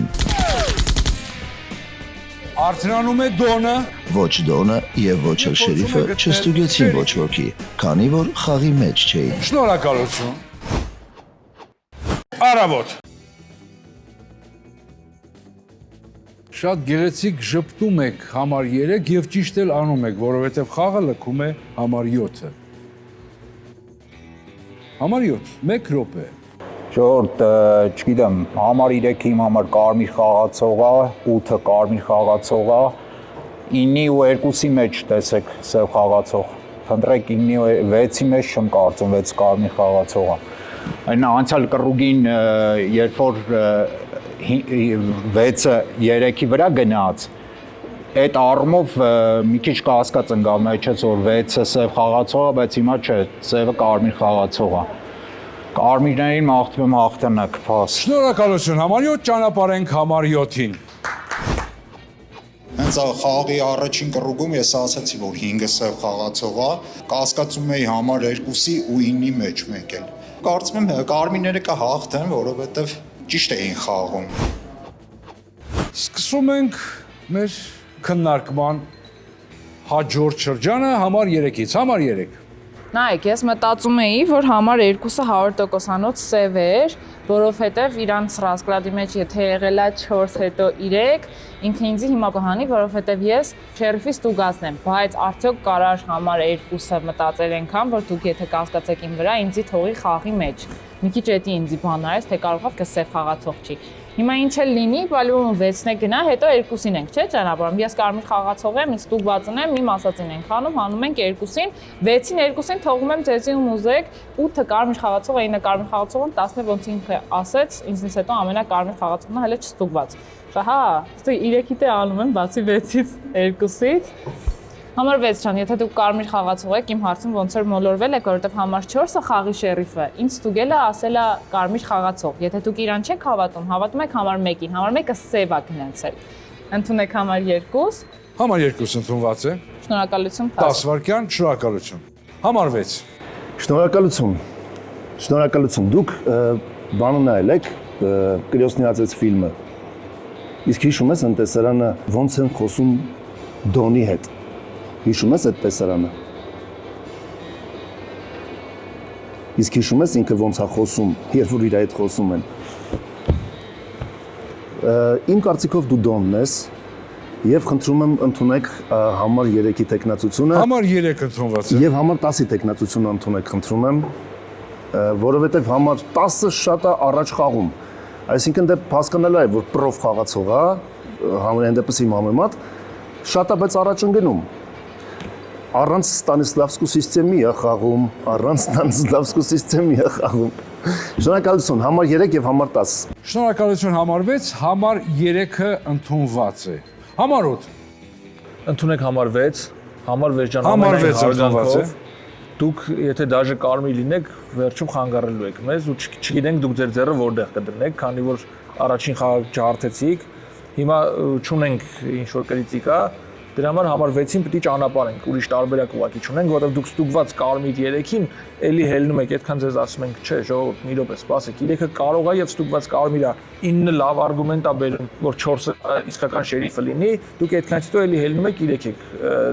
S2: Արդյունանում է Դոնը,
S1: Ոչ Դոնը եւ ոչ էլ Շերիֆը չստուգեցին ոչ ոքի, քանի որ խաղի մեջ չէին։
S2: Շնորհակալություն։ Արավոտ։ Շատ գեղեցիկ ժպտում եք համար 3 եւ ճիշտ էլ անում եք, որովհետեւ խաղը լքում է համար 7-ը։ Համար 7, 1 րոպե։
S16: Ժորդ, չգիտեմ, համար 3-ի իմ համար կարմիր խաղացողա, 8-ը կարմիր խաղացողա, 9-ի ու 2-ի մեջ տեսեք սև խաղացող։ Փնտրեք 9-ի ու 6-ի մեջ չեմ կարծում 6 կարմիր խաղացողա։ Այն անցյալ կռուգին երբ որ 6-ը 3-ի վրա գնաց, այդ առումով մի քիչ կասկած ընկա մեջից, որ 6-ը սև խաղացող է, բայց հիմա չէ, սևը կարմիր խաղացող է։ Կարմիրներին մաղթում եմ հաղթանակ, փաս։
S2: Շնորհակալություն, համար 7 ճանապարհենք համար 7-ին։
S19: Հենց խաղի առաջին կռուգում ես ասացի, որ 5-ը սև խաղացող է, կասկածում էի համար 2-ի ու 9-ի մեջ մեկ էլ։ Կարծում եմ կարմիրները կհաղթեն, որովհետև ճիշտ էին խաղում։
S2: Սկսում ենք մեր քննարկման հաջորդ շրջանը համար 3-ից, համար 3։
S10: Նայեք, ես մտածում էի, որ համար 2-ը 100%-անոց սև էր, որովհետև իրանց ռասկլադի մեջ եթե եղել է 4 հետո 3, ինքը ինձ հիմա կհանի, որովհետև ես շերիֆի ստուգածն եմ, բայց արդյոք կարար համար 2-ը մտածել ենքան, որ դուք եթե կասկածեք իմ վրա, ինձի թողի խաղի մեջ։ Մի քիչ էդի ինձի բան արես, թե կարողավ կսև խաղացող չի։ Հիմա ինչ էլ լինի, բալում 6-ն է գնա, հետո 2-ին ենք, չէ՞ ճանապարհում։ Ես կարմիր խաղացող եմ, ինձ ստուգվածն եմ, իմ ասածին ենք հանում, հանում ենք 2-ին, 6-ին 2-ին թողում եմ ձեզի ու մուզեք, 8-ը կարմիր խաղացողը, 9-ը կարմիր խաղացողը, 10-ը ոնց ինքը ասեց, ինձնից հետո ամենակարմիր խաղացողն է հələ չստուգված։ Հա, ստի 3-ի տե անում եմ, բացի 6-ից, 2-ից։ Համար 6 ջան, եթե դուք կարմիր խաղացող եք, իմ հարցում ոնց որ մոլորվել եք, որովհետև համար 4-ը խաղի շերիֆը, ինձ ստուգել է ասել է կարմիր խաղացող։ Եթե դուք իրան չեք հավատում եք համար 1-ին, համար 1-ը սև է գնացել։ Ընդունեք համար 2։
S2: Համար 2 ընդունված է։
S10: Շնորհակալություն։
S2: 10 վայրկյան, շնորհակալություն։ Համար 6։
S15: Շնորհակալություն։ Շնորհակալություն։ Դուք բանը նայել եք Կրիոսնիացես ֆիլմը։ Իսկ հիշում ես այն տեսարանը ոնց են խոսում Դոնի հետ։ Հիշում ես այդ տեսարանը։ Իսկ հիշում ես ինքը ոնց է խոսում, երբ որ իր հետ խոսում են։ Իմ կարծիքով դու Դոնն ես եւ խնդրում եմ ընդունեք համար 3-ի տեխնացությունը։
S2: Համար 3 ընդունված է։
S15: Եվ համար 10-ի տեխնացությունը ընդունեք, խնդրում եմ, որովհետեւ համար 10-ը շատ է առաջ խաղում։ Այսինքն դե հասկանալի է, որ պրոֆ խաղացող է, համենայն դեպս իմ համեմատ շատ է, բայց առաջ ընկնում։ Առանց Ստանիսլավսկու սիստեմի է խաղում, առանց Ստանիսլավսկու սիստեմի է խաղում։ Շնորհակալություն, համար 3 եւ համար 10։
S2: Շնորհակալություն համար 6, համար 3-ը ընդունված է։ Համար 8։
S12: Ընդունեք համար 6, համար 6 ջան,
S2: համար 6 ընդունված է։
S12: Դուք եթե դաժե կարմիր լինեք, վերջում խանգարելու եք մեզ ու չգիտենք դուք ձեր ձեռը որտեղ կդնեք, քանի որ առաջին խաղը չհարթեցիք, հիմա չունենք ինչ որ կրիտիկա, Դրա համար 6-ին պետք է ճանապարհենք, ուրիշ տարբերակ ուղղակի չունենք, որովհետև դուք ստուգված կարմիր 3-ին էլի հելնում եք, այդքան ձեզ ասում ենք, չէ, ժողովուրդ, մի րոպե, սպասեք, 3-ը կարող է եւ ստուգված կարմիրա 9 լավ արգումենտ է բերում, որ 4-ը իսկական շերիֆը լինի, դուք այդքանից հետո էլի հելնում եք 3 եք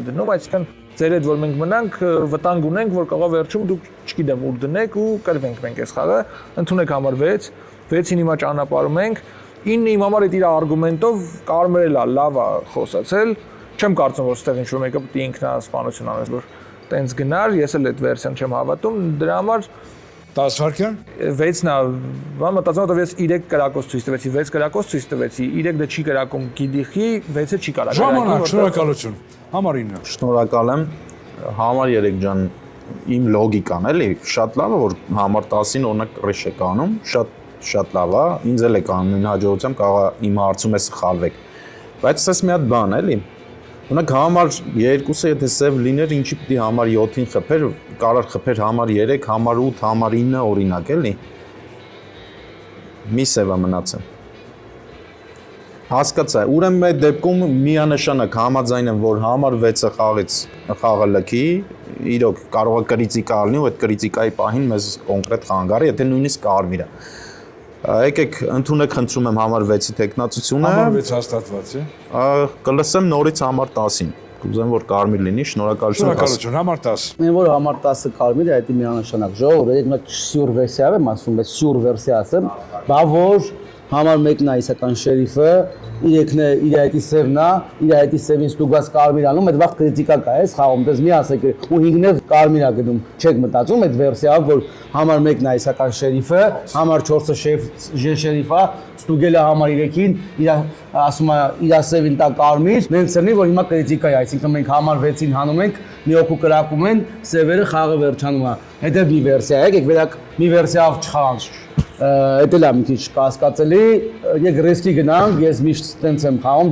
S12: դնում, այսինքն ձեր հետ որ մենք մնանք, վտանգ ունենք, որ կարող վերջում դուք չգիտեմ ուր դնեք ու կրվենք մենք այս խաղը, ընդունեք համար 6, 6-ին հիմա ճանապարհում ենք, 9-ը իմ համար այդ իր արգումենտով կարմրել է, լավ է խոսացել, չեմ կարծում որ ստեղ ինչ-որ մեկը պետք է ինքնասպանություն անես, որ տենց գնար, ես էլ այդ վերսիան չեմ հավատում, դրա համար
S2: 10 վայրկյան
S12: 6-ն է, բան մտածում եմ, ես 3 կրակոց ցույց տվեցի, 6 կրակոց ցույց տվեցի, 3 դա չի կրակում գիդիխի, 6-ը չի կարող։
S2: Ժամանակ, շնորհակալություն։ Համար 9։
S17: Շնորհակալ եմ։ Համար 3 ջան, իմ լոգիկան էլի, շատ լավ է որ համար 10-ին օրինակ ռեշ է կանում, շատ լավ է, ինձ էլ է կանում, հաջողությամբ կարող իմ հարցում է սխալվեք։ Բայց ասես մի հատ բան էլի։ Օրինակ համար 2-ը եթե սև լիներ, ինչի պիտի համար 7-ին խփեր, կարող խփեր համար 3, համար 8, համար 9 օրինակ էլի։ Մի սևա մնացել։ Հասկացա, ուրեմն այդ դեպքում միանշանակ համաձայն եմ, որ համար 6-ը խաղը լքի, իրոք կարող է կրիծիկա լինի, ու այդ կրիծիկայի պահին մեզ կոնկրետ խանգարի, եթե նույնիսկ կարմիր է։ Եկեք ընդունեք խնդրում եմ համար 6-ի տեխնացությունը։
S2: Համար 6 հաստատված է։
S17: Կլսեմ նորից համար 10-ին։ Կուզեմ որ կարմիր լինի, շնորհակալություն։
S2: Շնորհակալություն, համար 10։
S13: Մեն որ համար 10-ը կարմիր է, դա միանշանակ ժողովուրդ, այդ մեկ սյուր վերսիա եմ ասում, բայց սյուր վերսիա ասեմ, բա որ համար 1-ն է իսկական շերիֆը, 3-ն է իր այդի սևն է, իր այդի սևին ստուգված կարմիր անում, այդ վաղ կրիտիկա կա էս խաղում, դες մի ասեք, ու 5-ն է կարմիր է գնում, չեք մտածում այդ վերսիայով, որ համար 1-ն է իսկական շերիֆը, համար 4-ը շերիֆ է, ստուգել է համար 3-ին, իր ասում է իր սևին տա կարմիր, նենց լինի, որ հիմա կրիտիկա է, այսինքն մենք համար 6-ին հանում ենք, մի օքու կրակում են, սևերը խաղը վերջանում է։ Այդ է մի վերսիա, եկեք վերակ մի վերսիայով չխաղանք։ Այդ էլ է մի քիչ կասկածելի, եք ռիսկի գնանք, ես միշտ տենց եմ խաղում,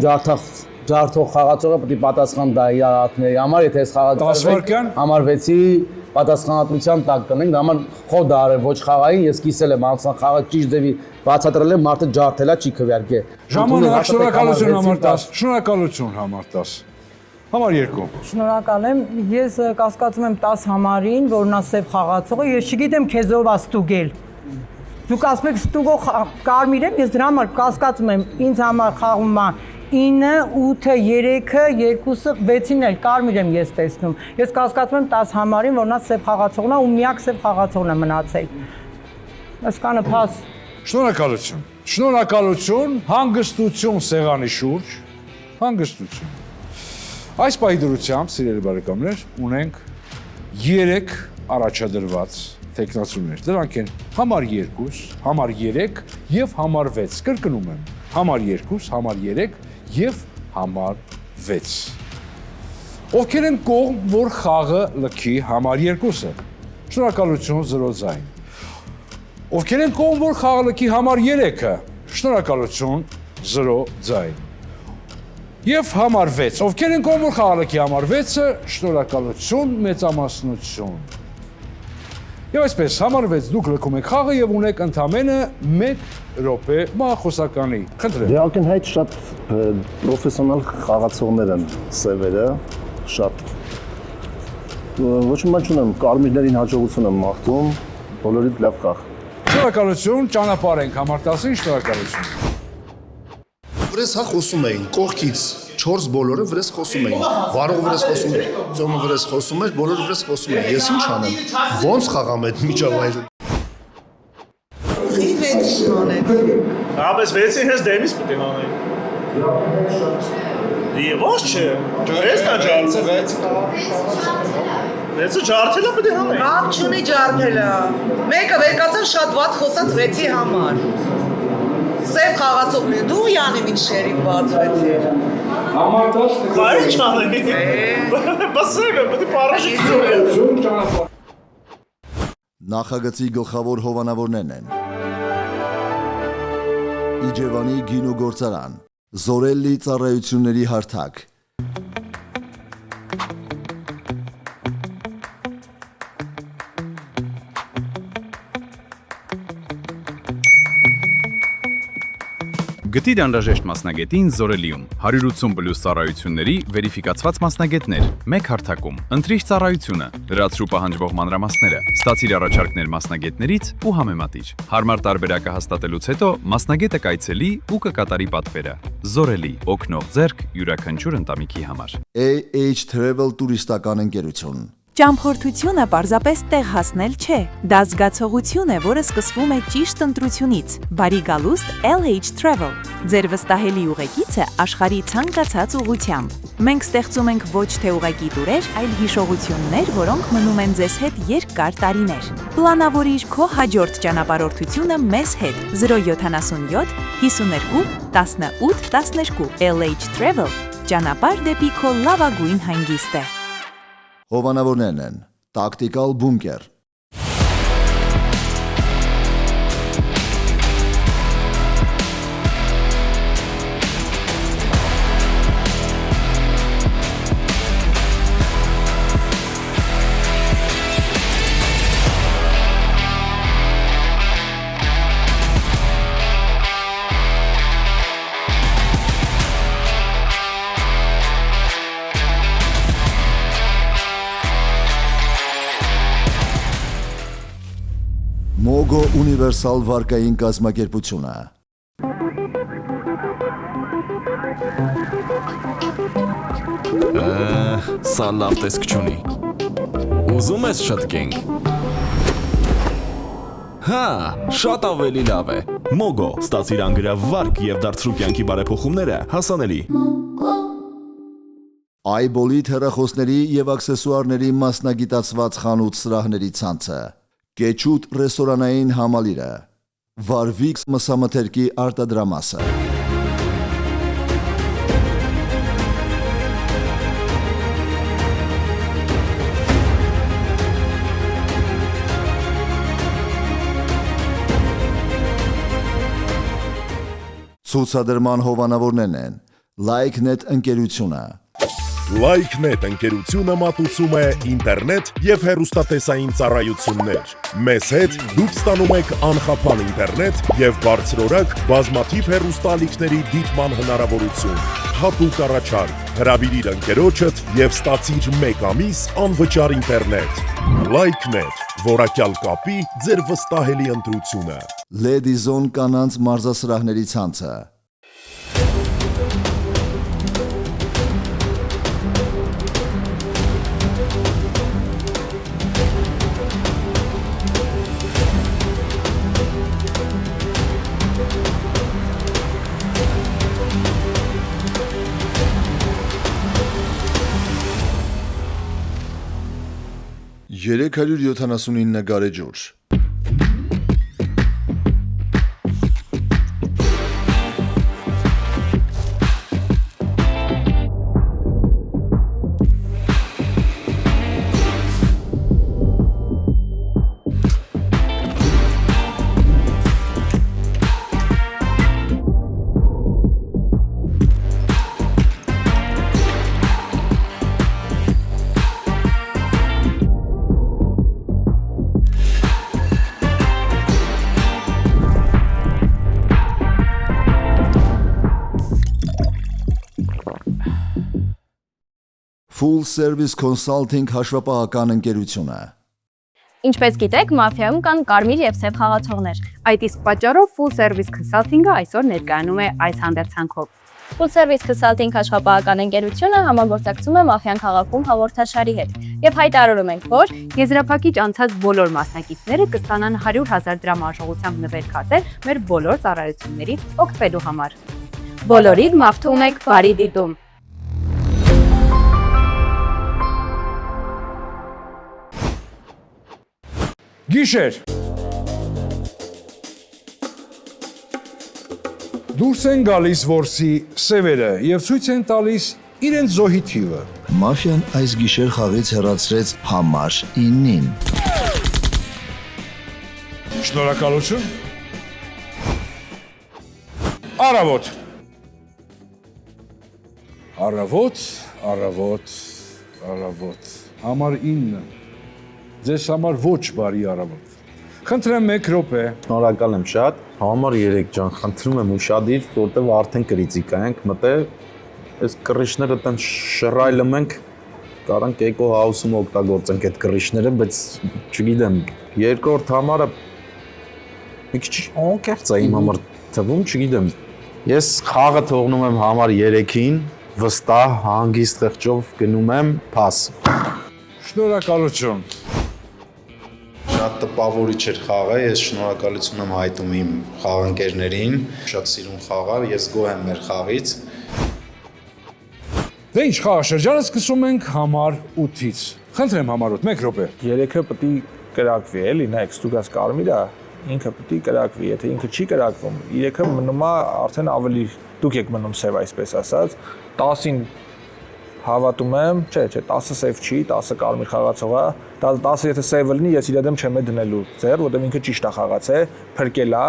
S13: ջարդող խաղացողը պետք է պատասխան տա իր արարքների համար, եթե այս խաղը համար 6-ի պատասխանատվության տակ տնենք, դա համար խոդ արել ոչ խաղային, ես կիսել եմ անցան խաղը ճիշտ ձևի բացատրել եմ, մարդը ջարդելա չի քվեարկե։
S2: Ժամանակ, շնորհակալություն համար 10, շնորհակալություն համար 10։ Համար 2։
S9: Շնորհակալ եմ, ես կասկածում եմ 10 համարին, որն է սև խաղացողը, ես չգիտեմ քեզով է ստուգել։ Դուք ասում եք ստուգող կարմիր եմ, ես դրա համար կասկածում եմ, ինձ համար խաղում է 9, 8, 3, 2, 6-ին էլ կարմիր եմ ես տեսնում։ Ես կասկածում եմ 10 համարին, որն է սև խաղացողն է ու միակ սև խաղացողն է մնացել։ Ըսկանը փաս։
S2: Շնորհակալություն։ Շնորհակալություն, հանգստություն սեղանի շուրջ, հանգստություն։ Այս պահի դրությամբ, սիրելի բարեկամներ, ունենք 3 առաջադրված տեխնացուներ։ Դրանք են համար 2, համար 3 եւ համար 6։ Կրկնում եմ, համար 2, համար 3 եւ համար 6։ Ովքեր են կողմ, որ խաղը լքի համար 2-ը։ Շնորհակալություն 0-ձայն։ Ովքեր են կողմ, որ խաղը լքի համար 3-ը։ Շնորհակալություն 0-ձայն։ Եվ համար 6, ովքեր են կողմ, որ խաղը լքի համար 6-ը, շնորհակալություն, մեծամասնություն։ Եվ այսպես, համար 6 դուք լքում եք խաղը եւ ունեք ընդամենը 1 րոպե մահախոսականի։ Խնդրեմ։
S15: Դե ակնհայտ շատ պրոֆեսիոնալ խաղացողներ են սևերը, շատ։ Ոչ մի բան չունեմ, կարմիրներին հաջողություն եմ մաղթում, բոլորիդ լավ խաղ։
S2: Շնորհակալություն, ճանապարհ ենք համար 10-ին, շնորհակալություն։
S15: Վրես հա խոսում էին, կողքից 4 բոլորը վրես խոսում էին, վարողը վրես խոսում էր, ծոմը վրես խոսում էր, բոլորը վրես խոսում էին, ես ինչ անեմ, ոնց խաղամ այդ միջավայրում։
S11: Խի 6 անեք։
S18: Ապես 6-ի հենց դեմից պետք է անեի։ Ոչ չէ, ես նա ջարդել 6-ը ջարդելը պետք է հանեի։
S11: Կապ չունի ջարդելը։ Մեկը վերկացան շատ վատ խոսած 6-ի համար։ Սև խաղացողն է, դու Յանին ինչ շերիֆ բացվեցիր։
S18: Համար 10 Կարի չանեի։ Բասեգը, պետք է պարաշիտ։
S1: Նախագծի գլխավոր հովանավորներն են Իջևանի գինու գործարան, Զորելլի ծառայությունների հարթակ,
S3: Գտի դանդաժեշտ մասնագետին Զորելիում 180+ ծառայությունների վերիֆիկացված մասնագետներ, մեկ հարթակում։ Ընտրիր ծառայությունը, լրացրու պահանջվող մանրամասները, ստացիր առաջարկներ մասնագետներից ու համեմատիր։ Հարմար տարբերակը հաստատելուց հետո մասնագետը կայցելի ու կկատարի պատվերը։ Զորելի, օգնող ձեռք յուրաքանչյուր ընտանիքի համար։
S1: AH Travel տուրիստական ընկերություն։
S4: Ճամփորդությունը պարզապես տեղ հասնել չէ։ Դա զգացողություն է, որը սկսվում է ճիշտ ընտրությունից։ Բարի գալուստ LH Travel։ Ձեր վստահելի ուղեկիցը աշխարհի ցանկացած ուղղությամբ։ Մենք ստեղծում ենք ոչ թե ուղեկի տուրեր, այլ հիշողություններ, որոնք մնում են ձեզ հետ երկար տարիներ։ Պլանավորիր քո հաջորդ ճանապարհորդությունը մեզ հետ 077 52 18 12 LH Travel։ Ճանապարհ դեպի քո լավագույն հանգիստը։
S1: Հովանավորներն են տակտիկալ բունկեր։ Մոգո ունիվերսալ վարկային կազմակերպությունը։
S5: Սա լավ տեսք չունի։ Ուզում ես շտկենք։ Հա, շատ ավելի լավ է։ Մոգո, ստացիր անգրավ վարկ եւ դարձրու կյանքի բարեփոխումները հասանելի։
S1: iBolit հեռախոսների եւ աքսեսուարների մասնագիտացված խանութ սրահների ցանցը։ Կեչուտ ռեստորանային համալիրը, Վարվիքս մսամթերքի արտադրամասը։ Ցուցադրման հովանավորներն են LikeNet ընկերությունը։
S6: LikeNet ընկերությունը մատուցում է ինտերնետ եւ հեռուստատեսային ծառայություններ։ Մեզ հետ դուք ստանում եք անխափան ինտերնետ եւ բարձրորակ բազմաթիվ հեռուստաալիքների դիտման հնարավորություն։ Հատուկ առաջարկ, հրավիրիր ընկերոջդ եւ ստացիր 1 ամիս անվճար ինտերնետ։ LikeNet, որակյալ կապի ձեր վստահելի ընտրությունը։
S1: Ledizon կանանց մարզասրահների ցանցը։ $379 գարեջուր։ Full Service Consulting հաշվապահական ընկերությունը։
S7: Ինչպես գիտեք, մաֆիայում կան կարմիր եւ սև խաղացողներ։ Այդ իսկ պատճառով Full Service Consulting-ը այսօր ներկայանում է այս հանդերձանքով։ Full Service Consulting հաշվապահական ընկերությունը համագործակցում է մաֆիան քաղաքում հաղորդաշարի հետ եւ հայտարարում ենք, որ եզրափակիչ անցած բոլոր մասնակիցները կստանան 100,000 դրամ արժողությամբ նվերքատեր մեր բոլոր ծառայություններից օգտվելու համար։ Բոլորիդ մաղթում ենք բարի դիտում։
S2: Գիշեր։ Դուրս են գալիս որսի սևերը եւ ցույց են տալիս իրենց զոհի թիվը։
S1: Մաֆիան այս գիշեր խաղից հեռացրեց համար 9-ին։
S2: Շնորհակալություն։ Առավոտ։ Համար 9։ Ձեզ համար ոչ բարի առավոտ։ Խնդրեմ 1 րոպե։
S17: Շնորհակալ եմ շատ։ Համար 3 ջան, խնդրում եմ ուշադիր, որտեվ արդեն կրիտիկա ենք մտել։ Այս կռիչները տան շռայլում ենք, կարանք էկո հաուսում օգտագործենք այդ կռիչները, բայց չգիտեմ, երկրորդ համարը մի քիչ անկեղծ է իմ համար թվում, չգիտեմ։ Ես խաղը թողնում եմ համար 3-ին, վստահ հանգիստ խղճով գնում եմ փաս։
S2: Շնորհակալություն։
S17: Շատ տպավորիչ էր խաղը, ես շնորհակալություն եմ հայտնում իմ խաղընկերներին, շատ սիրուն խաղ է, ես գոհ եմ մեր խաղից։
S2: Դե ինչ խաղաշրջանը սկսում ենք համար 8-ից։ Խնդրեմ համար 8, 1 րոպե։
S12: 3-ը պետք է կրակվի, էլի, նայեք, ստուգած կարմիրը, ինքը պետք է կրակվի, եթե ինքը չի կրակվում, 3-ը մնում է արդեն ավելի դուք եք մնում սև, այսպես ասած, 10-ին հավատում եմ, չէ, 10-ը սև չի, 10-ը կարմիր խաղացող է, 10-ը եթե սևը լինի, ես իր դեմ չեմ դնելու ձեռ, որտեղ ինքը ճիշտ է խաղացել, փրկել է,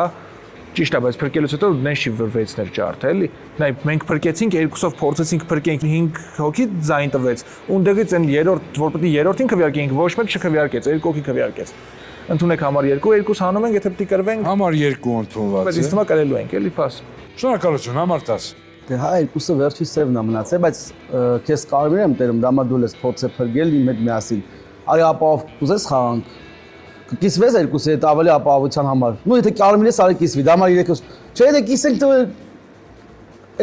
S12: ճիշտ է, բայց փրկելուց հետո նեն չի վրվեցներ ջարդ, էլի։ Նայ, մենք փրկեցինք, երկուսով փորձեցինք փրկենք, 5 հոգի ձայն տվեց։ Ունդեղից այն երրորդ, որ պետք է երրորդին քվեարկենք, ոչ մեկ չքվեարկեց, 2 հոգի քվեարկեց։ Ընդունեք համար 2, 2 հանում ենք, եթե պետք է կրվենք։
S2: Համար 2 ընդունված է։
S12: Բայց ինձ թվում է կրելու ենք, էլի, փաս։
S2: Շնորհակալություն, համար 10։
S13: Դե հա, երկուսը վերջի սևն է մնացել, բայց քեզ կարմիր եմ տերում, դա մա դու ես փորձը փրկել իմ հետ միասին։ Արի ապահով կուզես խաղանք։ Կիսվես երկուսը հետ ավելի ապահովության համար։ Նու եթե կարմիր ես արի կիսվի, դա համար 3։ Չէ, եթե կիսենք տվել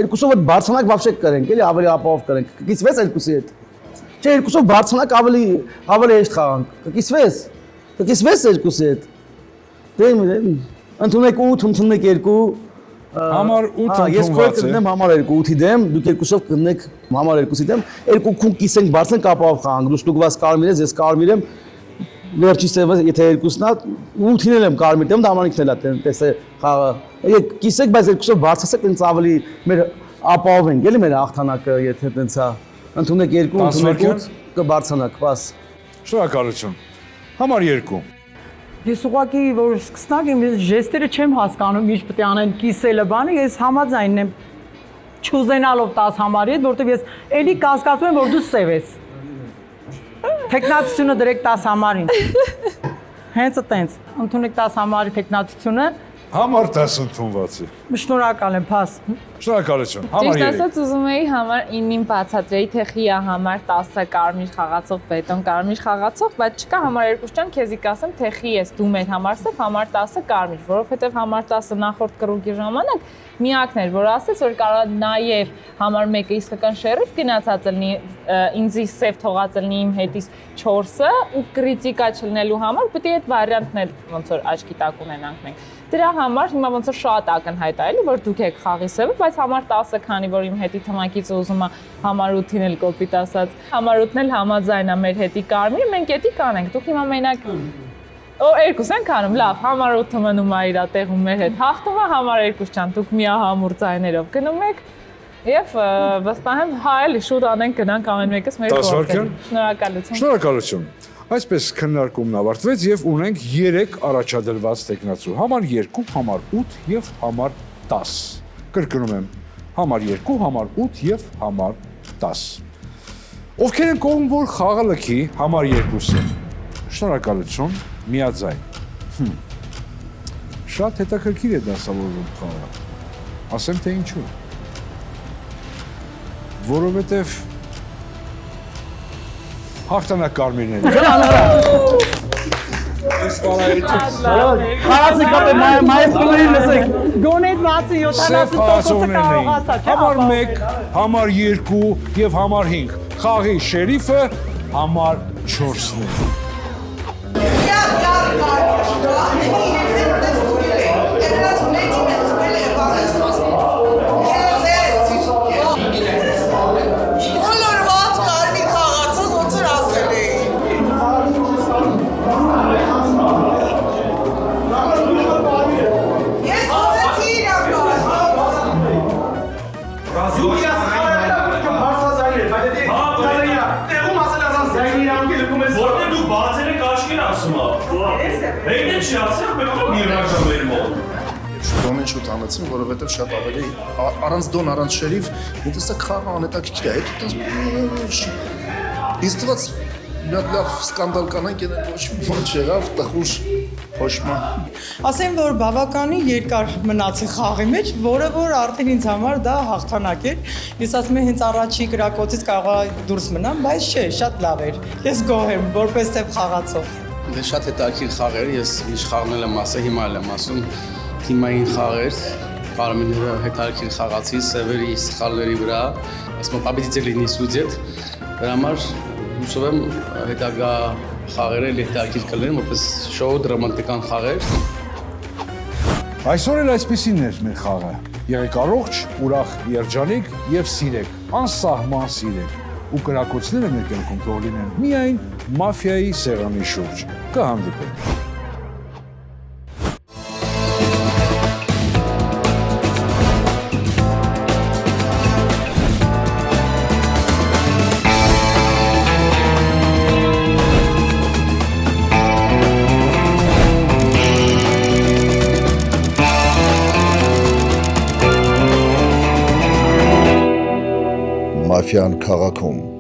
S13: երկուսով բարձրանակ բավշե կրենք, էլի ավելի ապահով կրենք։ Կիսվես երկուսի հետ։ Չէ, երկուսով բարձրանակ ավելի հեշտ խաղանք։ Կիսվես։ Կիսվես երկուսի հետ։ Դե ընդունեք 8, ընդունեք 2։
S2: Համար 8 ընդունված է։
S13: Ես քո կդնեմ համար 2 8-ի դեմ, դուք երկուսով կդնեք համար 2-ի դեմ, 2 քուն կիսենք բարձրենք ապահով խաղանք։ Դու ստուգված կարմիր ես, ես կարմիր եմ։ Վերջի սևը եթե երկուսն է, 8-ին եմ կարմիր դեմ, դա ամանիքն էլ է, տեսե խաղը։ Եկեք կիսեք, բայց երկուսով բարձրացեք, ինձ ավելի մեր ապահով ենք, էլի մեր հաղթանակը, եթե տենց է։ Ընդունեք 2, ընդունեք 8, կբարձրանաք, բաս։
S2: Շնորհակալություն։ Համար 2։
S9: Ես ուղղակի որ սկսնակ եմ, ես ժեստերը չեմ հասկանում, ինչ պետք է անեն կիսելը բանը, ես համաձայնն եմ չուզենալով 10 համարի հետ, որովհետև ես էլի կասկածում եմ, որ դու սև ես։ Տեխնատությունը դրեք 10 համարին։ Հենց այտենց, ընդունեք 10 համարի տեխնատությունը։
S2: Համար 10 ընդունված է։
S9: Շնորհակալ եմ, փաս։
S2: Շնորհակալություն։ Համար 3։
S10: Ճիշտ ասած ուզում էի համար 9-ին բացատրեի, թե խիա համար 10-ը կարմիր խաղացող, բետոն կարմիր խաղացող, բայց չկա համար 2 ճան, քեզի կասեմ, թե խի ես դու մեր համար սև, համար 10-ը կարմիր, որովհետև համար 10-ը նախորդ կռուգի ժամանակ միակն էր, որ ասեց, որ կարող նաև համար 1-ը իսկական շերիֆ գնացած լինի, ինձի սև թողած լինի իմ հետից 4-ը ու կրիտիկա չլինելու համար, պետք է այդ վարիանտն էլ ոնց որ աչքի տակ ունենանք մենք։ Դրա համար հիմա ոնց որ շատ ակնհայտ է, էլի, որ դուք եք խաղի սևը, բայց համար 10-ը, քանի որ իմ հետի թմակից ուզում է համար 8-ին էլ կոպիտ ասած, համար 8-ն էլ համաձայն է մեր հետի կարմիրը, մենք էդի կանենք, դուք հիմա մենակ երկուս ենք անում, լավ, համար 8-ը մնում է իր տեղում մեր հետ, հաղթում է համար 2 ճան, դուք միահամուռ ձայներով գնում եք եւ վստահ եմ, հա էլի շուտ անենք գնանք ամեն մեկս մեր կողքին։ Շնորհակալություն։
S2: Շնորհակալություն։ Այսպես քննարկումն ավարտվեց եւ ունենք 3 առաջադրված տեխնացու՝ համար 2, համար 8 եւ համար 10։ Կրկնում եմ, համար 2, համար 8 եւ համար 10։ Ովքեր են կողմ, որ խաղը լքի համար 2-ը։ Շնորհակալություն, միաձայն։ Շատ հետաքրքիր է դասավորվում խաղը։ Ասեմ թե ինչու։ Որովհետեւ հաղթանակ կարմիրների։
S9: Խաղացի կապե մայստրոներին լսեք։ Գոնետ 60-70% կարողացա, չէ՞։
S2: Համար 1, համար 2 եւ համար 5։ Խաղի շերիֆը համար 4-ն է։
S15: Դոնեն շուտ անեցին, որովհետև շատ ավելի առանց դոն, առանց շերիֆ, ինձ է խաղը անհետաքրքիր է, հետո ինձ թվաց մի հատ լավ սկանդալ կանանք, ոչ մի բան չեղավ, տխուր Հոշման։
S9: Ասեմ, որ բավականին երկար մնացի խաղի մեջ, որը որ արդեն ինձ համար դա հաղթանակ էր։ Ես ասում եմ, հենց առաջի կրակոցից կարողա դուրս մնամ, բայց չէ, շատ լավ էր։ Ես գոհ եմ, որպես թեփ խաղացող։
S13: Դե շատ հետաքրքիր խաղ էր, ես ինչ խաղնել եմ ասել, հիմա էլ եմ ասում, թիմային խաղ էր, Կարմիրները հետաքրքիր խաղացի, սևերի սխալների վրա, ասում եմ, победитель լինի սուդյետ, դրա համար հուսով եմ հետագա խաղերը հետաքրքիր կլինեն, որպես շոու դրամատիկան խաղեր։
S2: Այսօր էլ այսպեսին էր մեր խաղը։ Եղեք առողջ, ուրախ, երջանիկ եւ սիրեք, անսահման սիրեք։ Ու կրակոցները մեր կյանքում թող լինեն միայն մաֆիայի սեղանի շուրջ։ Կհանդիպենք։
S1: Մաֆիան քաղաքում